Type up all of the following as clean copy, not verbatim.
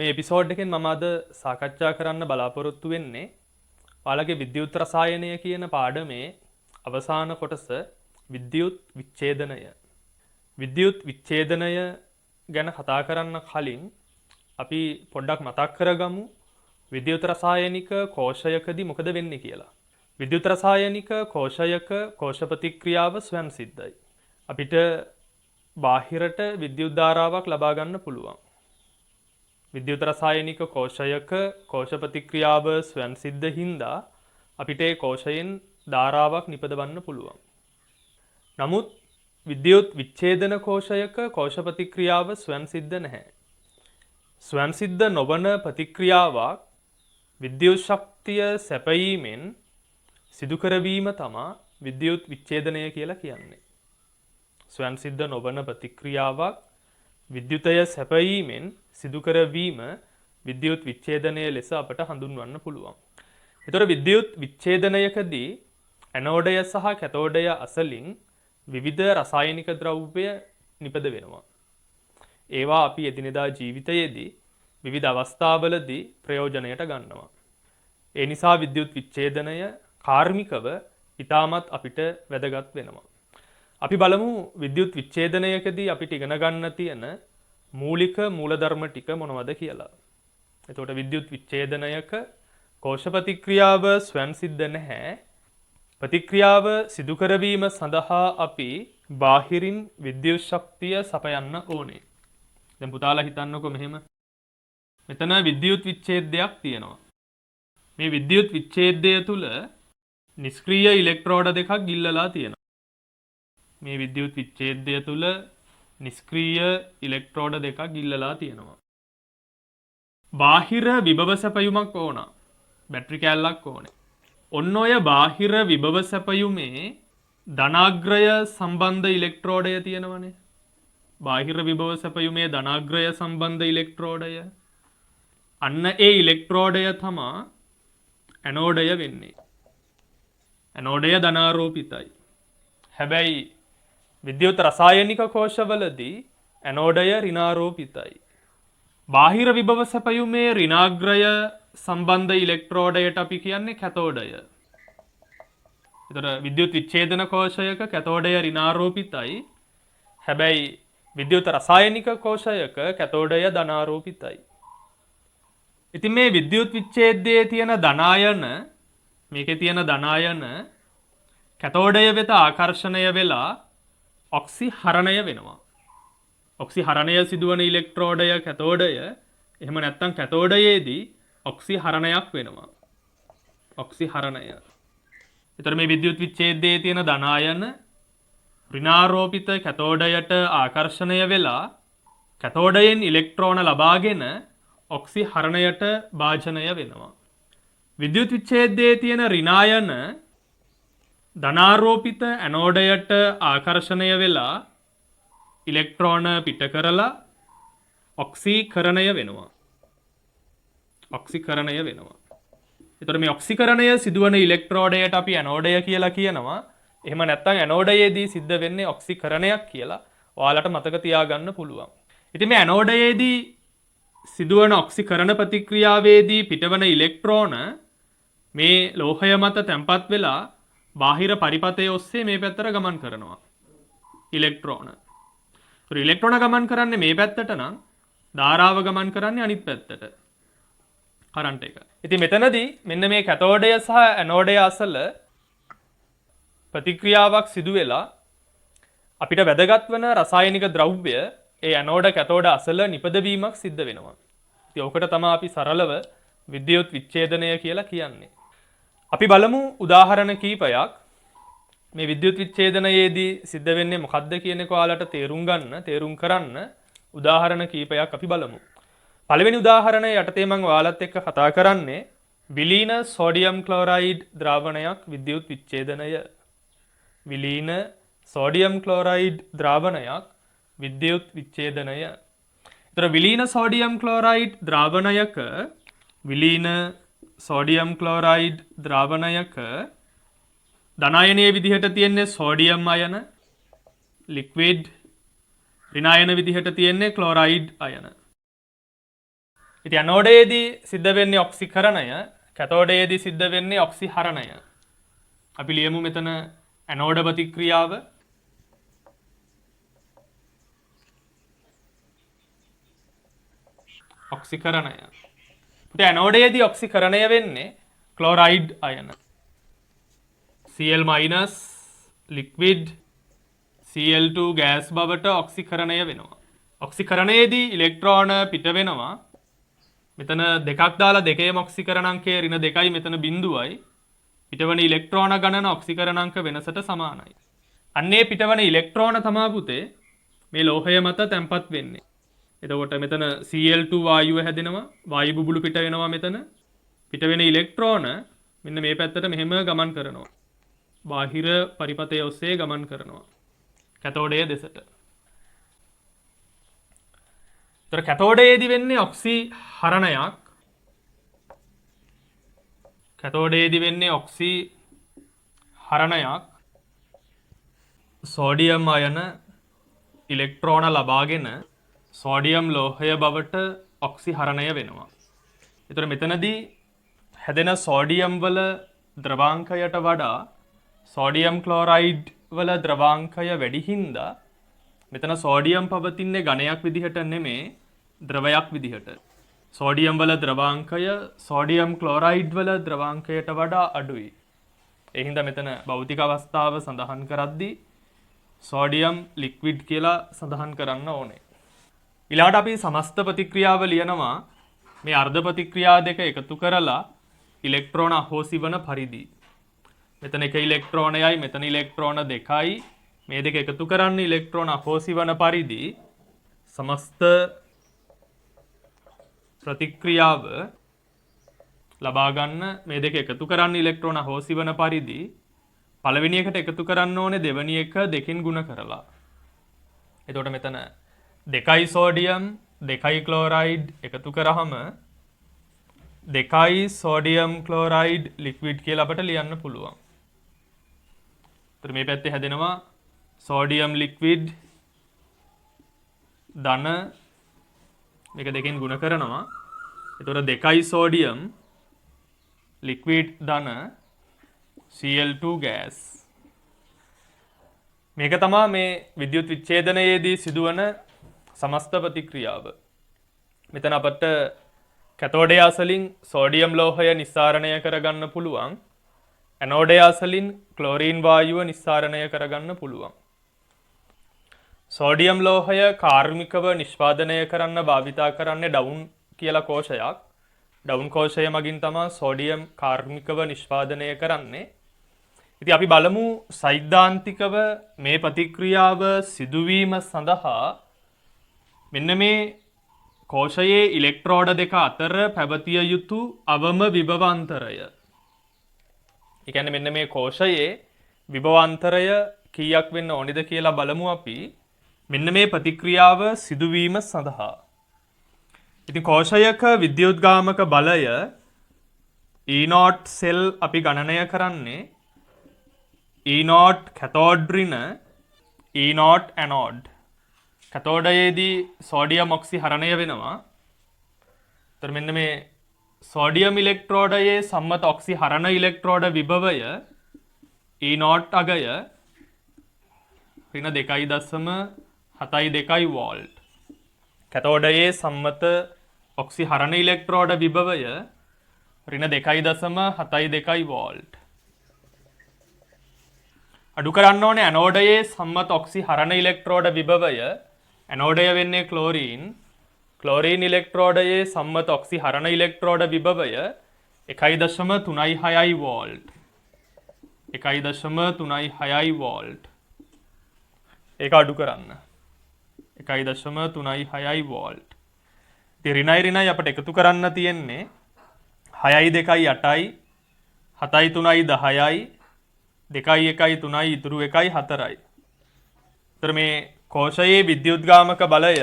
මේ එපිසෝඩ් එකෙන් මම අද සාකච්ඡා කරන්න බලාපොරොත්තු වෙන්නේ ඔයාලගේ විද්‍යුත් රසායනය කියන පාඩමේ අවසාන කොටස විද්‍යුත් විච්ඡේදනය. විද්‍යුත් විච්ඡේදනය ගැන කතා කරන්න කලින් අපි පොඩ්ඩක් මතක් කරගමු විද්‍යුත් රසායනික කෝෂයකදී මොකද වෙන්නේ කියලා. විද්‍යුත් රසායනික කෝෂයක කෝෂ ප්‍රතික්‍රියාව ස්වයන් සිද්ධයි. අපිට බාහිරට විද්‍යුත් ධාරාවක් ලබා ගන්න පුළුවන්. විද්‍යුත් රසායනික කෝෂයක කෝෂ ප්‍රතික්‍රියාව ස්වයන් සිද්ධ හින්දා අපිට ඒ කෝෂයෙන් ධාරාවක් නිපදවන්න පුළුවන්. නමුත් විද්‍යුත් විච්ඡේදන කෝෂයක කෝෂ ප්‍රතික්‍රියාව ස්වයන් සිද්ධ නැහැ. ස්වයන් සිද්ධ නොවන ප්‍රතික්‍රියාවක් විද්‍යුත් ශක්තිය සැපයීමෙන් සිදු කරවීම තමයි විද්‍යුත් විච්ඡේදනය කියලා කියන්නේ. ස්වයන් සිද්ධ නොවන ප්‍රතික්‍රියාවක් විද්‍යුතය සැපයීමෙන් සිදු කරවීම විද්‍යුත් විච්ඡේදනය ලෙස අපට හඳුන්වන්න පුළුවන්. ඒතර විද්‍යුත් විච්ඡේදනයකදී ඇනෝඩය සහ කැතෝඩය අසලින් විවිධ රසායනික ද්‍රව්‍ය නිපද වෙනවා. ඒවා අපි එදිනෙදා ජීවිතයේදී විවිධ අවස්ථාවලදී ප්‍රයෝජනයට ගන්නවා. ඒ නිසා විද්‍යුත් විච්ඡේදනය කාර්මිකව ඉතාමත් අපිට වැදගත් වෙනවා. අපි බලමු විද්‍යුත් විච්ඡේදනයකදී අපිට ඉගෙන ගන්න තියෙන මූලික මූලධර්ම ටික මොනවද කියලා. එතකොට විද්‍යුත් විච්ඡේදනයක කෝෂ ප්‍රතික්‍රියාව ස්වයන් සිද්ධ නැහැ. ප්‍රතික්‍රියාව සිදු කරවීම සඳහා අපි බාහිරින් විද්‍යුත් ශක්තිය සපයන්න ඕනේ. දැන් පුතාලා හිතන්නකෝ මෙහෙම. මෙතන විද්‍යුත් විච්ඡේදයක් තියෙනවා. මේ විද්‍යුත් විච්ඡේදය තුල නිෂ්ක්‍රීය ඉලෙක්ට්‍රෝඩ දෙකක් ගිල්ලලා තියෙනවා. මේ විද්‍යුත් විච්ඡේදය තුල නිෂ්ක්‍රීය ඉලෙක්ට්‍රෝඩ දෙකක් ගිල්ලලා තියෙනවා. බාහිර විභව සැපයුමක් ඕන. බැටරි කෑල්ලක් ඕනේ. ඔන්න ඔය බාහිර විභව සැපයුමේ ධනාග්‍රය සම්බන්ධ ඉලෙක්ට්‍රෝඩය තියෙනවනේ. බාහිර විභව සැපයුමේ ධනාග්‍රය සම්බන්ධ ඉලෙක්ට්‍රෝඩය. අන්න ඒ ඉලෙක්ට්‍රෝඩය තමයි ඇනෝඩය වෙන්නේ. ඇනෝඩය ධනාරෝපිතයි. හැබැයි විද්‍යුත් රසායනික කෝෂවලදී ඇනෝඩය ඍණාරෝපිතයි. බාහිර විභව සැපයුමේ ඍණාග්‍රය සම්බන්ධ ඉලෙක්ට්‍රෝඩයට අපි කියන්නේ කැතෝඩය. ඒතර විද්‍යුත් විච්ඡේදන කෝෂයක කැතෝඩය ඍණාරෝපිතයි. හැබැයි විද්‍යුත් රසායනික කෝෂයක කැතෝඩය ධනාරෝපිතයි. ඉතින් මේ විද්‍යුත් විච්ඡේදයේ තියෙන ධනායන මේකේ තියෙන ධනායන කැතෝඩය වෙත ආකර්ෂණය වෙලා ඔක්සිහරණය වෙනවා. ඔක්සිහරණය සිදුවන ඉලෙක්ට්‍රෝඩය කැතෝඩය. එහෙම නැත්නම් කැතෝඩයේදී ඔක්සිහරණයක් වෙනවා. ඔක්සිහරණය. ඒතර මේ විද්‍යුත් විච්ඡේදයේ තියෙන ධනායන ඍණාරෝපිත කැතෝඩයට ආකර්ෂණය වෙලා කැතෝඩයෙන් ඉලෙක්ට්‍රෝන ලබාගෙන ඔක්සිහරණයට භාජනය වෙනවා. විද්‍යුත් විච්ඡේදයේ තියෙන ඍණායන ධනාරෝපිත ඇනෝඩයට ආකර්ෂණය වෙලා ඉලෙක්ට්‍රෝන පිට කරලා ඔක්සීකරණය වෙනවා. ඔක්සීකරණය වෙනවා. ඒතර මේ ඔක්සීකරණය සිදුවන ඉලෙක්ට්‍රෝඩයට අපි ඇනෝඩය කියලා කියනවා. එහෙම නැත්නම් ඇනෝඩයේදී සිද්ධ වෙන්නේ ඔක්සීකරණයක් කියලා ඔයාලට මතක තියාගන්න පුළුවන්. ඉතින් මේ ඇනෝඩයේදී සිදුවන ඔක්සීකරණ ප්‍රතික්‍රියාවේදී පිටවන ඉලෙක්ට්‍රෝන මේ ලෝහය මත තැම්පත් වෙලා බාහිර පරිපථය ඔස්සේ මේ පැත්තට ගමන් කරනවා. ඉලෙක්ට්‍රෝන. ඒතර ඉලෙක්ට්‍රෝන ගමන් කරන්නේ මේ පැත්තට නම් ධාරාව ගමන් කරන්නේ අනිත් පැත්තට. කරන්ට් එක. ඉතින් මෙතනදී මෙන්න මේ කැතෝඩය සහ ඇනෝඩය අසල ප්‍රතික්‍රියාවක් සිදු වෙලා අපිට වැදගත් වන රසායනික ද්‍රව්‍ය ඒ ඇනෝඩ කැතෝඩ අසල නිපදවීමක් සිද්ධ වෙනවා. ඉතින් ඔකට තමයි අපි සරලව විද්‍යුත් විච්ඡේදනය කියලා කියන්නේ. අපි බලමු උදාහරණ කීපයක්. මේ විද්‍යුත් විච්ඡේදනයේදී සිද්ධ වෙන්නේ මොකක්ද කියන එක ඔයාලට තේරුම් කරන්න උදාහරණ කීපයක් අපි බලමු. පළවෙනි උදාහරණය යටතේ මම ඔයාලත් එක්ක කතා කරන්නේ විලීන සෝඩියම් ක්ලෝරයිඩ් ද්‍රාවණයක් විද්‍යුත් විච්ඡේදනය. විලීන සෝඩියම් ක්ලෝරයිඩ් ද්‍රාවණයක් විද්‍යුත් විච්ඡේදනය. ඒතර විලීන සෝඩියම් ක්ලෝරයිඩ් ද්‍රාවණයක විලීන සෝඩියම් ක්ලෝරයිඩ් ද්‍රාවණයක ධනායනයේ විදිහට තියෙන්නේ සෝඩියම් අයන, ලික්විඩ් ඍණායන විදිහට තියෙන්නේ ක්ලෝරයිඩ් අයන. ඉතින් ඇනෝඩයේදී සිද්ධ වෙන්නේ ඔක්සිකරණය, කැතෝඩයේදී සිද්ධ වෙන්නේ ඔක්සිහරණය. අපි ලියමු මෙතන ඇනෝඩ ප්‍රතික්‍රියාව, ඔක්සිකරණය. ඉතින් ඇනෝඩයේදී ඔක්සිකරණය වෙන්නේ ක්ලෝරයිඩ් අයන. Cl- ලික්විඩ් Cl2 ගෑස් බවට ඔක්සිකරණය වෙනවා. ඔක්සිකරණයේදී ඉලෙක්ට්‍රෝන පිට වෙනවා. මෙතන දෙකක් දාලා දෙකේම ඔක්සිකරණාංකය ඍණ 2යි මෙතන බිඳුවයි. පිටවන ඉලෙක්ට්‍රෝන ගණන ඔක්සිකරණාංක වෙනසට සමානයි. අන්නේ පිටවන ඉලෙක්ට්‍රෝන තමා පුතේ මේ ලෝහය මත තැන්පත් වෙන්නේ. එතකොට මෙතන Cl2 වායුව හැදෙනවා, වායු බුබුලු පිට වෙනවා මෙතන. පිට වෙන ඉලෙක්ට්‍රෝන මෙන්න මේ පැත්තට මෙහෙම ගමන් කරනවා. බාහිර පරිපථය ඔස්සේ ගමන් කරනවා. කැතෝඩය දෙසට. ඒතර කැතෝඩයේදී වෙන්නේ ඔක්සිහරණයක්. කැතෝඩයේදී වෙන්නේ ඔක්සිහරණයක්. සෝඩියම් අයන ඉලෙක්ට්‍රෝන ලබාගෙන සෝඩියම් ලෝහය බවට ඔක්සිහරණය වෙනවා. ඒතර මෙතනදී හැදෙන සෝඩියම් වල ද්‍රවාංකයට වඩා සෝඩියම් ක්ලෝරයිඩ් වල ද්‍රවාංකය වැඩි හින්දා මෙතන සෝඩියම් පවතින්නේ ඝනයක් විදිහට නෙමේ ද්‍රවයක් විදිහට. සෝඩියම් වල ද්‍රවාංකය සෝඩියම් ක්ලෝරයිඩ් වල ද්‍රවාංකයට වඩා අඩුයි. ඒ හින්දා මෙතන භෞතික අවස්ථාව සඳහන් කරද්දී සෝඩියම් ලික්විඩ් කියලා සඳහන් කරන්න ඕනේ. ඊළඟට අපි සමස්ත ප්‍රතික්‍රියාව ලියනවා මේ අර්ධ ප්‍රතික්‍රියා දෙක එකතු කරලා ඉලෙක්ට්‍රෝන අහෝසි වන පරිදි. මෙතන එක ඉලෙක්ට්‍රෝනයයි මෙතන ඉලෙක්ට්‍රෝන දෙකයි මේ දෙක එකතු කරන්න ඉලෙක්ට්‍රෝන අහෝසි වන පරිදි සමස්ත ප්‍රතික්‍රියාව ලබා ගන්න මේ දෙක එකතු කරන්න ඉලෙක්ට්‍රෝන අහෝසි වන පරිදි පළවෙනි එකට එකතු කරන්න ඕනේ දෙවෙනි එක දෙකින් ගුණ කරලා. එතකොට මෙතන 2යි සෝඩියම් 2යි ක්ලෝරයිඩ් එකතු කරාම 2යි සෝඩියම් ක්ලෝරයිඩ් ලික්විඩ් කියලා අපට ලියන්න පුළුවන්. ඒතර මේ පැත්තේ හැදෙනවා සෝඩියම් ලික්විඩ් ධන මේක දෙකෙන් ගුණ කරනවා. එතකොට 2යි සෝඩියම් ලික්විඩ් ධන Cl2 ගෑස්. මේක තමයි මේ විද්‍යුත් විච්ඡේදනයේදී සිදුවන සමස්ත ප්‍රතික්‍රියාව. මෙතන අපට කැතෝඩය අසලින් සෝඩියම් ලෝහය නිස්සාරණය කරගන්න පුළුවන්. ඇනෝඩය අසලින් ක්ලෝරීන් වායුව නිස්සාරණය කරගන්න පුළුවන්. සෝඩියම් ලෝහය කාර්මිකව නිෂ්පාදනය කරන්න භාවිතා කරන්නේ ඩවුන් කියලා කෝෂයක්. ඩවුන් කෝෂය මගින් තමයි සෝඩියම් කාර්මිකව නිෂ්පාදනය කරන්නේ. ඉතින් අපි බලමු සෛද්ධාන්තිකව මේ ප්‍රතික්‍රියාව සිදුවීම සඳහා මෙන්න මේ කෝෂයේ ඉලෙක්ට්‍රෝඩ දෙක අතර පැවතිය යුතු අවම විභවාන්තරය. ඒ කියන්නේ මෙන්න මේ කෝෂයේ විභවාන්තරය කීයක් වෙන්න ඕනිද කියලා බලමු අපි. මෙන්න මේ ප්‍රතික්‍රියාව සිදුවීම සඳහා. ඉතින් කෝෂයක විද්‍යුත්ගාමක බලය E0 සෙල් අපි ගණනය කරන්නේ E0 කැතෝඩ් ඍණ E0 ඇනෝඩ්. කැතෝඩයේදී සෝඩියම් ඔක්සිහරණය වෙනවා. ඒතර මෙන්න මේ සෝඩියම් ඉලෙක්ට්‍රෝඩයේ සම්මත ඔක්සිහරණ ඉලෙක්ට්‍රෝඩ විභවය E0 අගය ඍණ 2.72 වෝල්ට්. කැතෝඩයේ සම්මත ඔක්සිහරණ ඉලෙක්ට්‍රෝඩ විභවය ඍණ 2.72 වෝල්ට්. අඩු කරන්න ඕනේ ඇනෝඩයේ සම්මත ඔක්සිහරණ ඉලෙක්ට්‍රෝඩ විභවය. ඇනෝඩය වෙන්නේ ක්ලෝරීන්. ක්ලෝරීන් ඉලෙක්ට්‍රෝඩයේ සම්මත ඔක්සිහරණ ඉලෙක්ට්‍රෝඩ විභවය 1.36 වෝල්ට්. 1.36 වෝල්ට්. ඒක අඩු කරන්න. 1.36 වෝල්ට්. ඉතින් ඍණයි ඍණයි අපිට එකතු කරන්න තියෙන්නේ 6යි 2යි 8යි 7යි 3යි 10යි 2යි 1යි 3යි ඉතුරු 1යි 4යි. ඒතර මේ කෝෂයේ විද්‍යුත්ගාමක බලය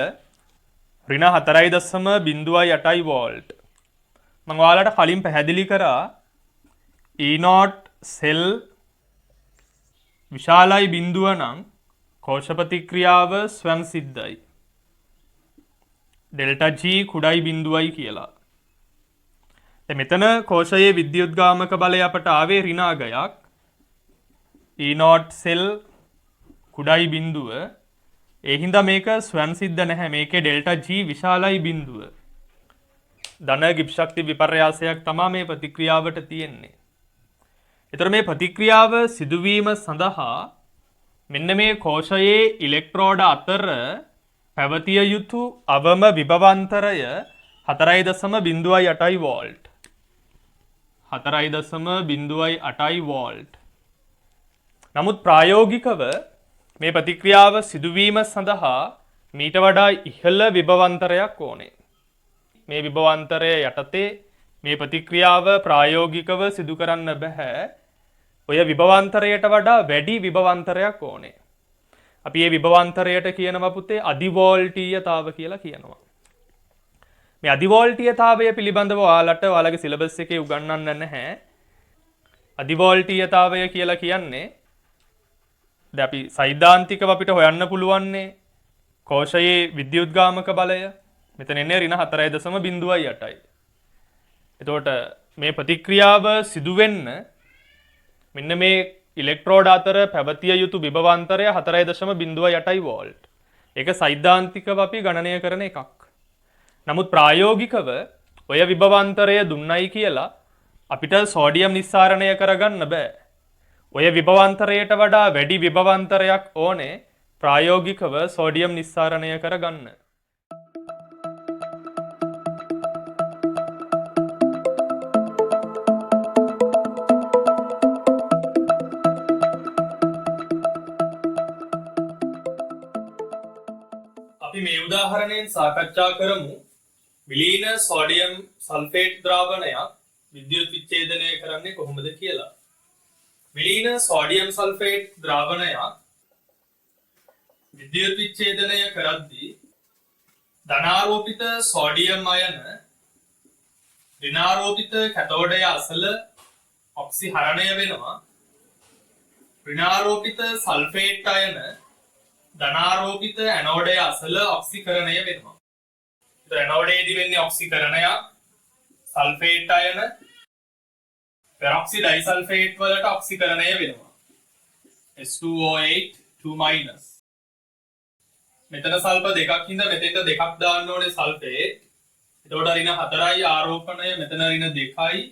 ඍණ 4.08 වෝල්ට්. මම ඔයාලට කලින් පැහැදිලි කරා E0 සෙල් විශාලයි බිඳුව නම් කෝෂ ප්‍රතික්‍රියාව ස්වයං සිද්ධයි. ඩෙල්ටා G කුඩයි බිඳුවයි කියලා. මෙතන කෝෂයේ විද්‍යුත්ගාමක බලය අපට ආවේ ඍණාගයක්. E0 සෙල් කුඩයි බිඳුව. ඒ හින්දා මේක ස්වයන් සිද්ධ නැහැ. මේකේ ඩෙල්ටා G විශාලයි බිඳුව. ධන ගිබ්ස් ශක්ති විපර්යාසයක් තමයි මේ ප්‍රතික්‍රියාවට තියෙන්නේ. ඒතර මේ ප්‍රතික්‍රියාව සිදුවීම සඳහා මෙන්න මේ කෝෂයේ ඉලෙක්ට්‍රෝඩ අතර පැවතිය යුතු අවම විභවාන්තරය 4.08 වෝල්ට්. 4.08 වෝල්ට්. නමුත් ප්‍රායෝගිකව මේ ප්‍රතික්‍රියාව සිදුවීම සඳහා මීට වඩා ඉහළ විභවාන්තරයක් ඕනේ. මේ විභවාන්තරය යටතේ මේ ප්‍රතික්‍රියාව ප්‍රායෝගිකව සිදු කරන්න බෑ. ඔය විභවාන්තරයට වඩා වැඩි විභවාන්තරයක් ඕනේ. අපි මේ විභවාන්තරයට කියනවා පුතේ අධිවෝල්ටීයතාව කියලා කියනවා. මේ අධිවෝල්ටීයතාවය පිළිබඳව ඔයාලගේ සිලබස් එකේ උගන්වන්න නැහැ. අධිවෝල්ටීයතාවය කියලා කියන්නේ දැන් අපි සෛද්ධාන්තිකව අපිට හොයන්න පුළුවන්නේ කෝෂයේ විද්‍යුත්ගාමක බලය. මෙතන එන්නේ ඍණ 4.08යි. එතකොට මේ ප්‍රතික්‍රියාව සිදු වෙන්න මෙන්න මේ ඉලෙක්ට්‍රෝඩ අතර පැවතිය යුතු විභවාන්තරය 4.08 වෝල්ට්. ඒක සෛද්ධාන්තිකව අපි ගණනය කරන එකක්. නමුත් ප්‍රායෝගිකව ඔය විභවාන්තරය දුන්නයි කියලා අපිට සෝඩියම් නිස්සාරණය කරගන්න බෑ. ඔය විභවාන්තරයට වඩා වැඩි විභවාන්තරයක් ඕනේ ප්‍රායෝගිකව සෝඩියම් නිස්සාරණය කරගන්න. අපි මේ උදාහරණයෙන් සාකච්ඡා කරමු විලීන සෝඩියම් සල්ෆේට් ද්‍රාවණයක් විද්‍යුත් විච්ඡේදනය කරන්නේ කොහොමද කියලා. විලීන සෝඩියම් සල්ෆේට් ද්‍රාවණයක් විද්‍යුත් විච්ඡේදනය කරද්දී ධනාරෝපිත සෝඩියම් අයන ඍණාරෝපිත කැතෝඩය අසල ඔක්සිහරණය වෙනවා. ඍණාරෝපිත සල්ෆේට් අයන ධනාරෝපිත ඇනෝඩය අසල ඔක්සිකරණය වෙනවා. ඒතර ඇනෝඩයේදී වෙන්නේ ඔක්සිකරණයක්. සල්ෆේට් අයන පෙරොක්සි ඩයිසල්ෆේට් වලට ඔක්සිකරණය වෙනවා. S2O8 2-. මෙතන සල්ෆ දෙකක් හින්දා මෙතෙන්ට දෙකක් දාන්න ඕනේ සල්ෆේට්. එතකොට ඍණ 4යි ආරෝපණය මෙතන ඍණ 2යි.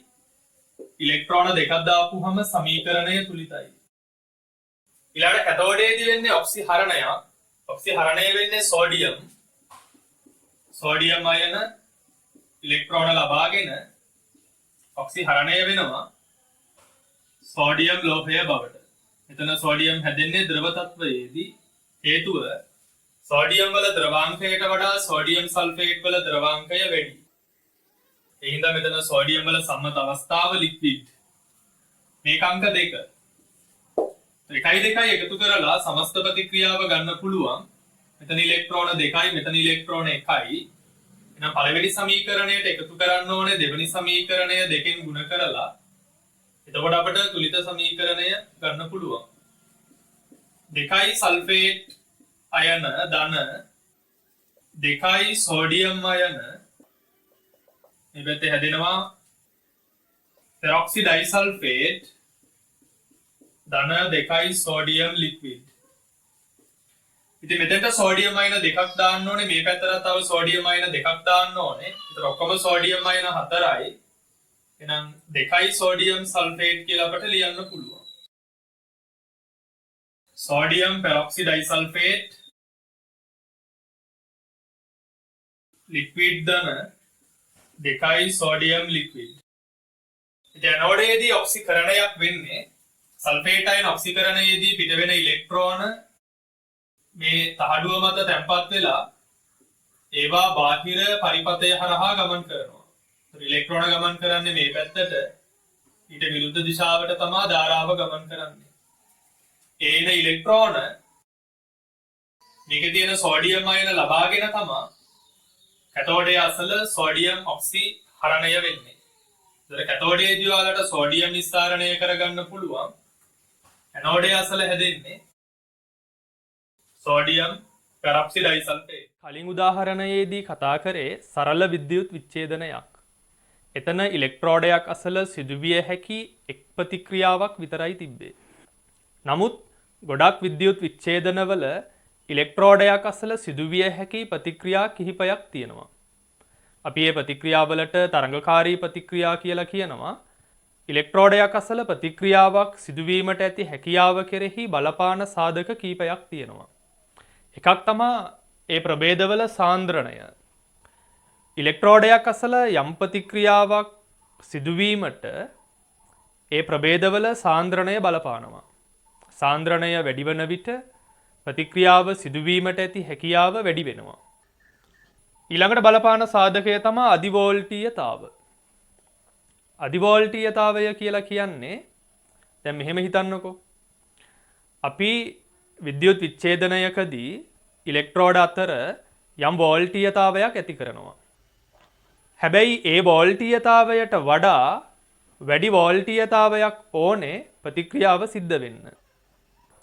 ඉලෙක්ට්‍රෝන දෙකක් දාපුවම සමීකරණය තුලිතයි. ඊළඟ කැතෝඩයේදී වෙන්නේ ඔක්සිහරණයක්. ඔක්සිහරණය වෙන්නේ සෝඩියම්. සෝඩියම් අයන ඉලෙක්ට්‍රෝන ලබාගෙන ඔක්සිහරණය වෙනවා සෝඩියම් ලෝහය බවට. මෙතන සෝඩියම් හැදෙන්නේ ද්‍රව තත්වයේදී. හේතුව සෝඩියම් වල ද්‍රවාංකයට වඩා සෝඩියම් සල්ෆේට් වල ද්‍රවාංකය වැඩි. ඒ හින්දා මෙතන සෝඩියම් වල සම්මත අවස්ථාව ලික්විඩ්. මේක අංක 2. එකයි දෙකයි එකතු කරලා සමස්ත ප්‍රතික්‍රියාව ගන්න පුළුවන්. මෙතන ඉලෙක්ට්‍රෝන 2යි මෙතන ඉලෙක්ට්‍රෝන 1යි. එහෙනම් පළවෙනි සමීකරණයට එකතු කරන්න ඕනේ දෙවෙනි සමීකරණය දෙකෙන් ගුණ කරලා. එතකොට අපිට තුලිත සමීකරණය ගන්න පුළුවන්. 2යි සල්ෆේට් අයන ධන 2යි සෝඩියම් අයන මේ පැත්තේ හැදෙනවා පෙරොක්සි ඩයිසල්ෆේට් ධන 2යි සෝඩියම් ලික්විඩ්. ඉතින් මෙතෙන්ට සෝඩියම් අයන දෙකක් දාන්න ඕනේ. මේ පැත්තට තව සෝඩියම් අයන දෙකක් දාන්න ඕනේ. ඒතර ඔක්කොම සෝඩියම් අයන 4යි. එහෙනම් 2යි සෝඩියම් සල්ෆේට් කියලා අපට ලියන්න පුළුවන්. සෝඩියම් පෙරොක්සි ඩයිසල්ෆේට් ලික්විඩ් ධන 2යි සෝඩියම් ලික්විඩ්. ඉතින් ඇනෝඩයේදී ඔක්සිකරණයක් වෙන්නේ සල්ෆේට් අයන ඔක්සිකරණයේදී පිට වෙන ඉලෙක්ට්‍රෝන මේ තහඩුව මත තැම්පත් වෙලා ඒවා බාහිර පරිපථය හරහා ගමන් කරනවා. ඉලෙක්ට්‍රෝන ගමන් කරන්නේ මේ පැත්තට. ඊට විරුද්ධ දිශාවට තමයි ධාරාව ගමන් කරන්නේ. ඒන ඉලෙක්ට්‍රෝන මේකේ තියෙන සෝඩියම් අයන ලබාගෙන තමයි කැතෝඩයේ අසල සෝඩියම් ඔක්සි හරණය වෙන්නේ. ඒතර කැතෝඩයේදී ඔයාලට සෝඩියම් නිස්සාරණය කරගන්න පුළුවන්. ඇනෝඩයේ අසල හැදෙන්නේ සෝඩියම් කලින් උදාහරණයේදී කතා කරේ සරල විද්‍යුත් විච්ඡේදනයක්. එතන ඉලෙක්ට්‍රෝඩයක් අසල සිදුවිය හැකි එක් ප්‍රතික්‍රියාවක් විතරයි තිබ්බේ. නමුත් ගොඩක් විද්‍යුත් විච්ඡේදනවල ඉලෙක්ට්‍රෝඩයක් අසල සිදුවිය හැකි ප්‍රතික්‍රියා කිහිපයක් තියෙනවා. අපි මේ ප්‍රතික්‍රියාවලට තරංගකාරී ප්‍රතික්‍රියා කියලා කියනවා. ඉලෙක්ට්‍රෝඩයක් අසල ප්‍රතික්‍රියාවක් සිදුවීමට ඇති හැකියාව කෙරෙහි බලපාන සාධක කීපයක් තියෙනවා. එකක් තමයි ඒ ප්‍රභේදවල සාන්ද්‍රණය. ඉලෙක්ට්‍රෝඩයක් අසල යම් ප්‍රතික්‍රියාවක් සිදුවීමට ඒ ප්‍රභේදවල සාන්ද්‍රණය බලපානවා. සාන්ද්‍රණය වැඩි වන විට ප්‍රතික්‍රියාව සිදුවීමට ඇති හැකියාව වැඩි වෙනවා. ඊළඟට බලපාන සාධකය තමයි අධිවෝල්ටීයතාව. අධිවෝල්ටීයතාවය කියලා කියන්නේ දැන් මෙහෙම හිතන්නකෝ. අපි විද්‍යුත් විච්ඡේදනයකදී ඉලෙක්ට්‍රෝඩ අතර යම් වෝල්ටීයතාවයක් ඇති කරනවා. හැබැයි ඒ වෝල්ටීයතාවයට වඩා වැඩි වෝල්ටීයතාවයක් ඕනේ ප්‍රතික්‍රියාව සිද්ධ වෙන්න.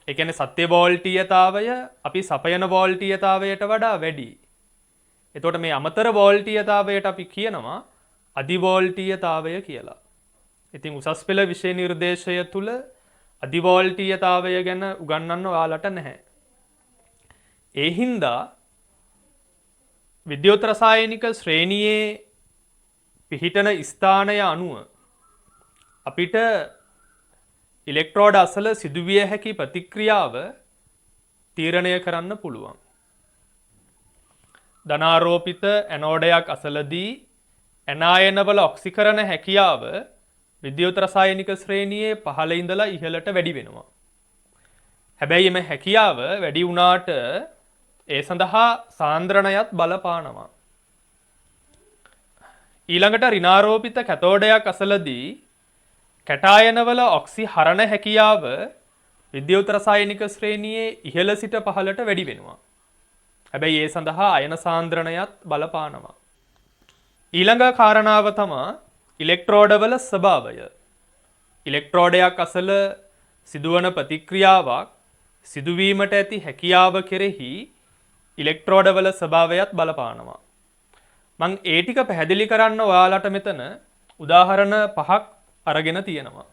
ඒ කියන්නේ සත්‍ය වෝල්ටීයතාවය අපි සපයන වෝල්ටීයතාවයට වඩා වැඩි. එතකොට මේ අමතර වෝල්ටීයතාවයට අපි කියනවා අධිවෝල්ටීයතාවය කියලා. ඉතින් උසස් පෙළ විෂය නිර්දේශය තුල අධිවෝල්ටීයතාවය ගැන උගන්වන්න ඔයාලට නැහැ. ඒ හින්දා විද්‍යුත් රසායනික ශ්‍රේණියේ පිහිටන ස්ථානය අනුව අපිට ඉලෙක්ට්‍රෝඩ අසල සිදුවිය හැකි ප්‍රතික්‍රියාව තීරණය කරන්න පුළුවන්. ධනාරෝපිත ඇනෝඩයක් අසලදී ඇනායනවල ඔක්සිකරණ හැකියාව විද්‍යුත් රසායනික ශ්‍රේණියේ පහළ ඉඳලා ඉහළට වැඩි වෙනවා. හැබැයි මේ හැකියාව වැඩි වුණාට ඒ සඳහා සාන්ද්‍රණයත් බලපානවා. ඊළඟට ඍණාරෝපිත කැතෝඩයක් අසලදී කැටායනවල ඔක්සිහරණ හැකියාව විද්‍යුත් රසායනික ශ්‍රේණියේ ඉහළ සිට පහළට වැඩි වෙනවා. හැබැයි ඒ සඳහා අයන සාන්ද්‍රණයත් බලපානවා. ඊළඟ කාරණාව තමයි ඉලෙක්ට්‍රෝඩවල ස්වභාවය. ඉලෙක්ට්‍රෝඩයක් අසල සිදුවන ප්‍රතික්‍රියාවක් සිදුවීමට ඇති හැකියාව කෙරෙහි ඉලෙක්ට්‍රෝඩවල ස්වභාවයත් බලපානවා. මං ඒ ටික පැහැදිලි කරන්න ඔයාලට මෙතන උදාහරණ 5ක් අරගෙන තියෙනවා.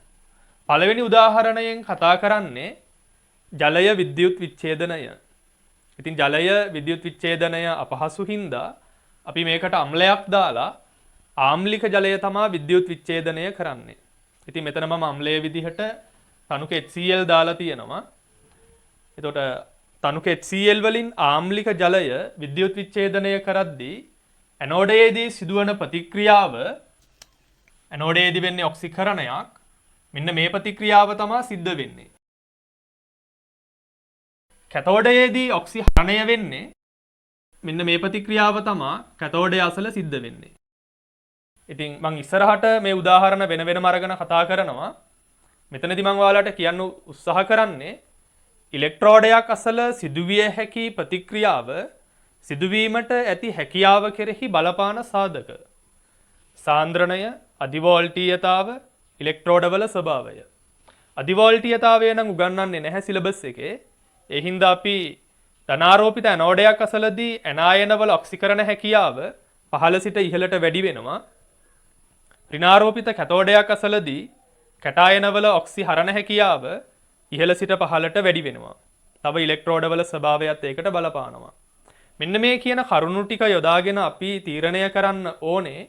පළවෙනි උදාහරණයෙන් කතා කරන්නේ ජලය විද්‍යුත් විච්ඡේදනය. ඉතින් ජලය විද්‍යුත් විච්ඡේදනය අපහසු හින්දා අපි මේකට අම්ලයක් දාලා ආම්ලික ජලය තමයි විද්‍යුත් විච්ඡේදනය කරන්නේ. ඉතින් මෙතන මම අම්ලයේ විදිහට තනුක HCl දාලා තියෙනවා. එතකොට තනුක HCl වලින් ආම්ලික ජලය විද්‍යුත් විච්ඡේදනය කරද්දී ඇනෝඩයේදී සිදුවන ප්‍රතික්‍රියාව ඇනෝඩයේදී වෙන්නේ ඔක්සිකරණයක්. මෙන්න මේ ප්‍රතික්‍රියාව තමයි සිද්ධ වෙන්නේ. කැතෝඩයේදී ඔක්සිහරණය වෙන්නේ මෙන්න මේ ප්‍රතික්‍රියාව තමයි කැතෝඩය අසල සිද්ධ වෙන්නේ. ඉතින් මම ඉස්සරහට මේ උදාහරණ වෙන වෙනම අරගෙන කතා කරනවා. මෙතනදී මම ඔයාලට කියන්න උත්සාහ කරන්නේ ඉලෙක්ට්‍රෝඩයක් අසල සිදුවිය හැකි ප්‍රතික්‍රියාව සිදුවීමට ඇති හැකියාව කෙරෙහි බලපාන සාධක. සාන්ද්‍රණය, අධිවෝල්ටීයතාව, ඉලෙක්ට්‍රෝඩවල ස්වභාවය. අධිවෝල්ටීයතාවය නම් උගන්වන්නේ නැහැ සිලබස් එකේ. ඒ හින්දා අපි ධනාරෝපිත ඇනෝඩයක් අසලදී ඇනායනවල ඔක්සිකරණ හැකියාව පහළ සිට ඉහළට වැඩි වෙනවා. ඍණාරෝපිත කැතෝඩයක් අසලදී කැටායනවල ඔක්සිහරණ හැකියාව ඉහළ සිට පහළට වැඩි වෙනවා. තව ඉලෙක්ට්‍රෝඩවල ස්වභාවයත් ඒකට බලපානවා. මෙන්න මේ කියන කරුණු ටික යොදාගෙන අපි තීරණය කරන්න ඕනේ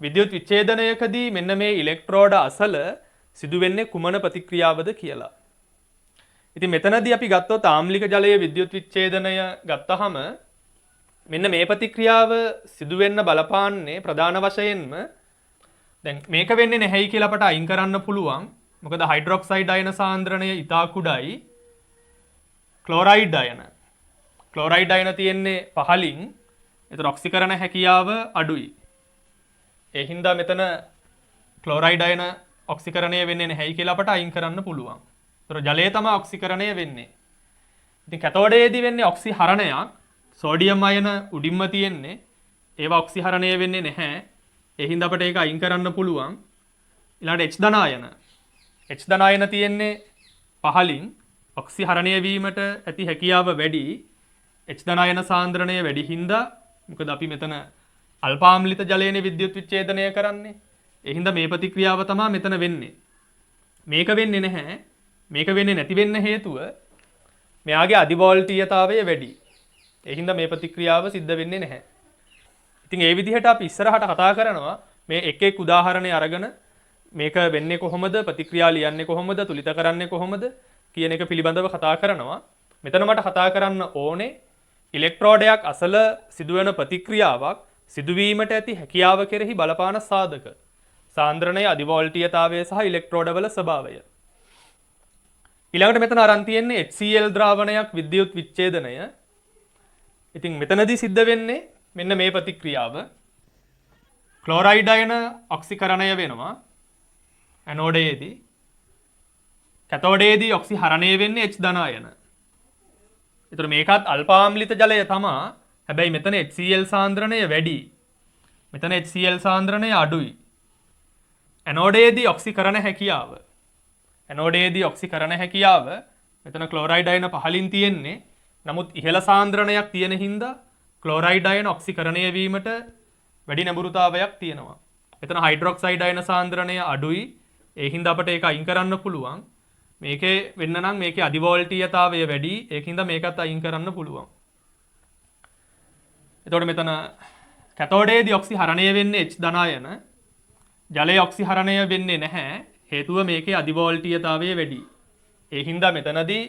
විද්‍යුත් විච්ඡේදනයකදී මෙන්න මේ ඉලෙක්ට්‍රෝඩ අසල සිදුවෙන්නේ කුමන ප්‍රතික්‍රියාවද කියලා. ඉතින් මෙතනදී අපි ගත්තොත් ආම්ලික ජලයේ විද්‍යුත් විච්ඡේදනය ගත්තහම මෙන්න මේ ප්‍රතික්‍රියාව සිදු වෙන්න බලපාන්නේ ප්‍රධාන වශයෙන්ම දැන් මේක වෙන්නේ නැහැයි කියලා අපට අයින් කරන්න පුළුවන්. මොකද හයිඩ්‍රොක්සයිඩ් අයන සාන්ද්‍රණය ඉතා කුඩායි. ක්ලෝරයිඩ් අයන අයන තියෙන්නේ පහලින්. ඒතර ඔක්සිකරණ හැකියාව අඩුයි. ඒ හින්දා මෙතන ක්ලෝරයිඩ් අයන ඔක්සිකරණය වෙන්නේ නැහැයි කියලා අපට අයින් කරන්න පුළුවන්. ඒතර ජලය තමයි ඔක්සිකරණය වෙන්නේ. ඉතින් කැතෝඩයේදී වෙන්නේ ඔක්සිහරණයක්. සෝඩියම් අයන උඩින්ම තියෙන්නේ. ඒවා ඔක්සිහරණය වෙන්නේ නැහැ. ඒ හින්දා අපට ඒක අයින් කරන්න පුළුවන්. ඊළඟට H ධන අයන. H ධන අයන තියෙන්නේ පහලින් ඔක්සිහරණය වීමට ඇති හැකියාව වැඩි. H ධන අයන සාන්ද්‍රණය වැඩි හින්දා මොකද අපි මෙතන අල්පාම්ලිත ජලයේනේ විද්‍යුත් විච්ඡේදනය කරන්නේ. ඒ හින්දා මේ ප්‍රතික්‍රියාව තමයි මෙතන වෙන්නේ. මේක වෙන්නේ නැහැ. මේක වෙන්නේ නැති වෙන්න හේතුව මෙයාගේ අධිවෝල්ටීයතාවය වැඩි. ඒ හින්දා මේ ප්‍රතික්‍රියාව සිද්ධ වෙන්නේ නැහැ. ඉතින් ඒ විදිහට අපි ඉස්සරහට කතා කරනවා මේ එක් එක් උදාහරණ අරගෙන මේක වෙන්නේ කොහොමද ප්‍රතික්‍රියා ලියන්නේ කොහොමද තුලිත කරන්නේ කොහොමද කියන එක පිළිබඳව කතා කරනවා. මෙතන මට කතා කරන්න ඕනේ ඉලෙක්ට්‍රෝඩයක් අසල සිදුවන ප්‍රතික්‍රියාවක් සිදුවීමට ඇති හැකියාව කෙරෙහි බලපාන සාධක. සාන්ද්‍රණයේ අධිවෝල්ටීයතාවය සහ ඉලෙක්ට්‍රෝඩවල ස්වභාවය. ඊළඟට මෙතන අරන් තියෙන්නේ HCl ද්‍රාවණයක් විද්‍යුත් විච්ඡේදනය. ඉතින් මෙතනදී සිද්ධ වෙන්නේ මෙන්න මේ ප්‍රතික්‍රියාව. ක්ලෝරයිඩ් අයන ඔක්සිකරණය වෙනවා ඇනෝඩයේදී. කැතෝඩයේදී ඔක්සිහරණය වෙන්නේ H ධන අයන. ඒතර මේකත් අල්පාම්ලිත ජලය තමයි. හැබැයි මෙතන HCl සාන්ද්‍රණය වැඩි. මෙතන HCl සාන්ද්‍රණය අඩුයි. ඇනෝඩයේදී ඔක්සිකරණ හැකියාව. ඇනෝඩයේදී ඔක්සිකරණ හැකියාව මෙතන ක්ලෝරයිඩ් අයන පහලින් තියෙන්නේ. නමුත් ඉහළ සාන්ද්‍රණයක් තියෙන හින්දා ක්ලෝරයිඩ් අයන ඔක්සිකරණය වීමට වැඩි නැඹුරුතාවයක් තියෙනවා. මෙතන හයිඩ්‍රොක්සයිඩ් අයන සාන්ද්‍රණය අඩුයි. ඒ හින්දා අපිට ඒක අයින් කරන්න පුළුවන්. මේකේ වෙන්න නම් මේකේ අධිවෝල්ටීයතාවය වැඩි. ඒකින්ද මේකත් අයින් කරන්න පුළුවන්. එතකොට මෙතන කැතෝඩයේදී ඔක්සිහරණය වෙන්නේ H ධන අයන. ජලයේ ඔක්සිහරණය වෙන්නේ නැහැ. හේතුව මේකේ අධිවෝල්ටීයතාවය වැඩි. ඒ හින්දා මෙතනදී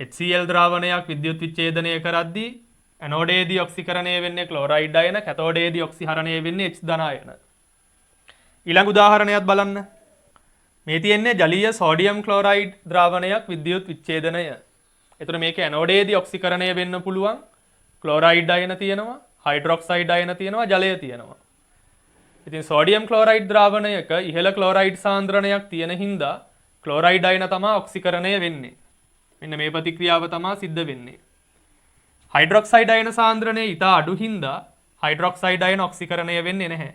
HCl ද්‍රාවණයක් විද්‍යුත් විච්ඡේදනය කරද්දී ඇනෝඩයේදී ඔක්සිකරණය වෙන්නේ ක්ලෝරයිඩ් අයන, කැතෝඩයේදී ඔක්සිහරණය වෙන්නේ H ධන අයන. ඊළඟ උදාහරණයක් බලන්න. මේ තියෙන්නේ ජලීය සෝඩියම් ක්ලෝරයිඩ් ද්‍රාවණයක් විද්‍යුත් විච්ඡේදනය. එතකොට මේකේ ඇනෝඩයේදී ඔක්සිකරණය වෙන්න පුළුවන් ක්ලෝරයිඩ් අයන තියෙනවා, හයිඩ්‍රොක්සයිඩ් අයන තියෙනවා, ජලය තියෙනවා. ඉතින් සෝඩියම් ක්ලෝරයිඩ් ද්‍රාවණයක ඉහළ ක්ලෝරයිඩ් සාන්ද්‍රණයක් තියෙන හින්දා ක්ලෝරයිඩ් අයන තමයි ඔක්සිකරණය වෙන්නේ. මෙන්න මේ ප්‍රතික්‍රියාව තමයි සිද්ධ වෙන්නේ. හයිඩ්‍රොක්සයිඩ් අයන සාන්ද්‍රණය ඉතා අඩු හින්දා හයිඩ්‍රොක්සයිඩ් අයන ඔක්සිකරණය වෙන්නේ නැහැ.